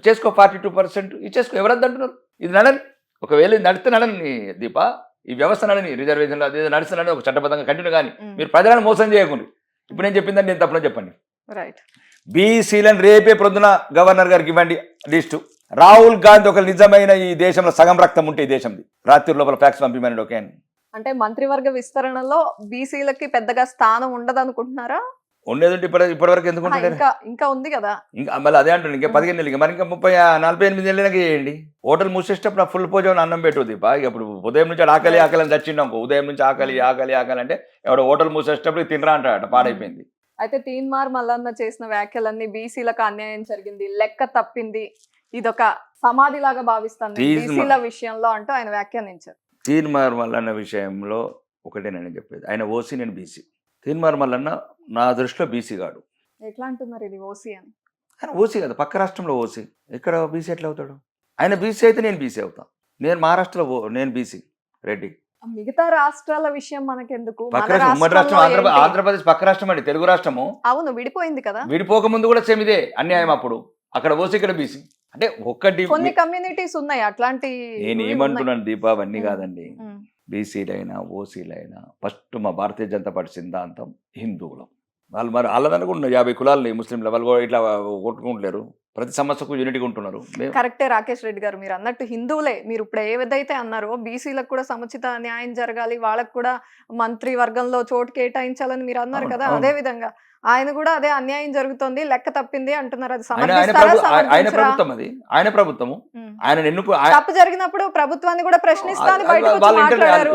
చేసుకో 42% ఇచ్చేసుకో. ఎవరు అంటున్నారు? ఇది నడని, ఒకవేళ ఇది నడితే నడని దీపా, ఈ వ్యవస్థ నడని, రిజర్వేషన్లు అది నడుస్తున్నాడని ఒక చట్టబద్ధంగా కంటిన్యూ కానీ మీరు ప్రజలను మోసం చేయకుండా. ఇప్పుడు నేను చెప్పిందని నేను తప్పున చెప్పండి. రైట్. బీసీలను రేపే ప్రొద్దున గవర్నర్ గారికి ఇవ్వండి లిస్టు. రాహుల్ గాంధీ ఒక నిజమైన ఈ దేశంలో సగం రక్తం ఉంటే ఈ దేశంది, రాత్రి లోపల ఫ్యాక్స్ పంపిమని. ఓకే అంటే మంత్రివర్గ విస్తరణలో బీసీలకి పెద్దగా స్థానం ఉండదు అనుకుంటున్నారా? ఉండేదంటే ఇప్పటివరకు ఎందుకు ఇంకా ఉంది కదా. ఇంకా మళ్ళీ అదే అంటుంది, ఇంకా 15 నెలలు, మరి ఇంకా 48 నెలలకి చేయండి. హోటల్ మూసేటప్పుడు ఫుల్ భోజనం అన్నం పెట్టుది. ఇప్పుడు ఉదయం నుంచి ఆకలి అని చచ్చిండు అనుకో, ఉదయం నుంచి ఆకలి అంటే ఎవడో హోటల్ మూసేటప్పుడు తినరా అంటాడట, పాడైపోయింది. అయితే తీన్మార్ మల్లన్న చేసిన వ్యాఖ్యలన్నీ బీసీలకు అన్యాయం జరిగింది, లెక్క తప్పింది, ఇదొక సమాధి లాగా భావిస్తాను బీసీల విషయంలో అంటూ ఆయన వ్యాఖ్యానించారు. తీన్మార్ మల్లన్న విషయంలో ఒకటే నేను చెప్పేది, ఆయన ఓసీ, నేను బీసీ. తీన్మార్ మల్లన్న నా దృష్టిలో బీసీ గాడు. ఎట్లా అంటున్నారు ఇది ఓసీ అని? ఆయన ఓసీ కదా, పక్క రాష్ట్రంలో ఓసీ, ఇక్కడ బీసీ ఎట్లా అవుతాడు? ఆయన బీసీ అయితే నేను బీసీ అవుతా. నేను మహారాష్ట్రలో నేను బీసీ రెడ్డి. మిగతా రాష్ట్రాల విషయం మనకెందుకు? ఉమ్మడి రాష్ట్రం ఆంధ్రప్రదేశ్ పక్క రాష్ట్రం అండి, తెలుగు రాష్ట్రము. అవును, విడిపోయింది కదా. విడిపోక ముందు కూడా సేమ్ ఇదే అన్యాయం. అప్పుడు అక్కడ ఓసీ, ఇక్కడ బీసీ. అంటే ఒక్కటి కొన్ని కమ్యూనిటీస్ ఉన్నాయి అట్లాంటి. నేను ఏమంటున్నాను దీపా, అవన్నీ కాదండి. బీసీలైనా ఓసీలైనా ఫస్ట్ మా భారతీయ జనతా పార్టీ సిద్ధాంతం హిందువులు. వాళ్ళు మరి వాళ్ళదన్న కూడా 50 కులాలు ముస్లింలు, వాళ్ళు కూడా ఇట్లా కొట్టుకుంటలేరు, ప్రతి సమస్యకు యూనిటీగా ఉంటున్నారు. కరెక్టే రాకేష్ రెడ్డి గారు, మీరు అన్నట్టు హిందువులే. మీరు ఇప్పుడు ఏదైతే అన్నారో బీసీలకు కూడా సముచిత న్యాయం జరగాలి, వాళ్ళకు కూడా మంత్రి వర్గంలో చోటు కేటాయించాలని మీరు అన్నారు కదా. అదే విధంగా ఆయన కూడా అదే అన్యాయం జరుగుతుంది, లెక్క తప్పింది అంటున్నారు. అది ఆయన ప్రభుత్వం, అది ఆయన ప్రభుత్వము. ఆయన తప్పు జరిగినప్పుడు ప్రభుత్వాన్ని కూడా ప్రశ్నిస్తాను బయటకు మాట్లాడారు.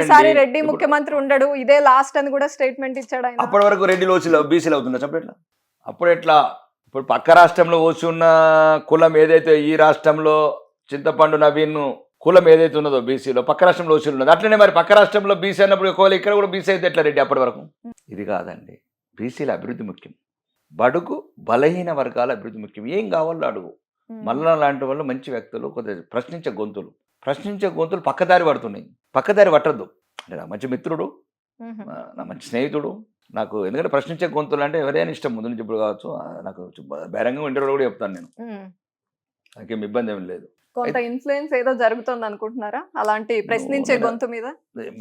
ఈసారి రెడ్డి ముఖ్యమంత్రి ఉండడు, ఇదే లాస్ట్ అని కూడా స్టేట్మెంట్ ఇచ్చాడు ఆయన. అప్పటి వరకు రెడ్డి ఓసీలో బీసీలు అవుతుందా చెప్పట్లా? అప్పుడు ఎట్లా? ఇప్పుడు పక్క రాష్ట్రంలో ఓసి ఉన్న కులం ఏదైతే ఈ రాష్ట్రంలో చింతపండు నవీన్ కులం ఏదైతే ఉన్నదో బీసీలో, పక్క రాష్ట్రంలో ఓసీలు ఉన్నది. అట్లనే మరి పక్క రాష్ట్రంలో బీసీ అన్నప్పుడు ఒకవేళ ఇక్కడ కూడా బీసీ అయితే ఎట్లా రెడ్డి అప్పటి వరకు? ఇది కాదండి, బీసీల అభివృద్ధి ముఖ్యం, బడుగు బలహీన వర్గాల అభివృద్ధి ముఖ్యం. ఏం కావాలో అడుగు. మళ్ళా లాంటి వాళ్ళు మంచి వ్యక్తులు, కొద్దిగా ప్రశ్నించే గొంతులు పక్కదారి పడుతున్నాయి. పక్కదారి పట్టద్దు. అంటే నా మంచి మిత్రుడు, నా మంచి స్నేహితుడు నాకు, ఎందుకంటే ప్రశ్నించే గొంతులు అంటే ఎవరైనా ఇష్టం, ముందు నుంచి ఇప్పుడు కావచ్చు. నాకు బహిరంగంగా ఇంటర్వ్యూలో కూడా చెప్తాను నేను, నాకేం ఇబ్బంది ఏమి లేదు. కొంత ఇన్ఫ్లుయెన్స్ ఏదో జరుగుతుంది అనుకుంటున్నారా అలాంటి ప్రశ్నించే గొంతు మీద?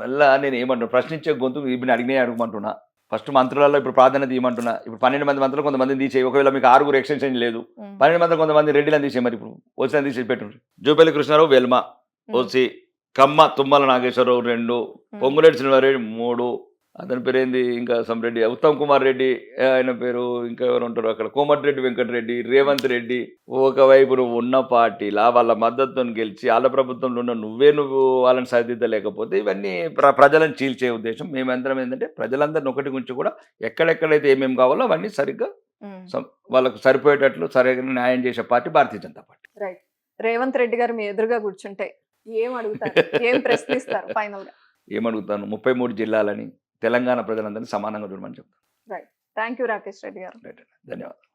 మళ్ళా నేను ఏమంటున్నా, ప్రశ్నించే గొంతు ఇప్పుడు అడిగినే అడగమంటున్నా. ఫస్ట్ మంత్రులలో ఇప్పుడు ప్రాధాన్యత ఇవ్వమంటున్నా. ఇప్పుడు 12 మంది మంత్రులు కొంతమందిని తీసేయి. ఒకవేళ మీకు 6 ఎక్స్టెన్షన్ లేదు, 12 మంది కొంతమంది రెడ్డిలను తీసేయి. మరి ఇప్పుడు వచ్చిన తీసి పెట్టుండ్రు. జూపల్లి కృష్ణారావు వెల్మ ఓసి, కమ్మ తుమ్మల నాగేశ్వరరావు 2, పొంగులేటి శ్రీనివాసరెడ్డి 3, అతని పేరు ఏంది ఇంకా రెడ్డి, ఉత్తమ్ కుమార్ రెడ్డి ఆయన పేరు, ఇంకా ఎవరు ఉంటారు అక్కడ, కోమటిరెడ్డి వెంకటరెడ్డి, రేవంత్ రెడ్డి. ఒకవైపు నువ్వు ఉన్న పార్టీలా వాళ్ళ మద్దతుతో గెలిచి వాళ్ళ ప్రభుత్వంలో ఉన్న నువ్వు వాళ్ళని సరిదిద్దలేకపోతే ఇవన్నీ ప్రజలను చీల్చే ఉద్దేశం. మేమందరం ఏంటంటే ప్రజలందరిని ఒకటి గురించి కూడా ఎక్కడెక్కడైతే ఏమేమి కావాలో అవన్నీ సరిగ్గా వాళ్ళకు సరిపోయేటట్లు సరిగ్గా న్యాయం చేసే party Bharatiya Janata party. Right. Revanth Reddy గారు మీ ఎదురుగా కూర్చుంటే ఏం అడుగుతారు, ఏం ప్రశ్నిస్తారు ఫైనల్ గా? ఏమడుగుతాను, 33 జిల్లాలని తెలంగాణ ప్రజలందరినీ సమానంగా చూడమని చెప్తాను. Right. Thank you Rakesh Reddy గారు. ధన్యవాదాలు.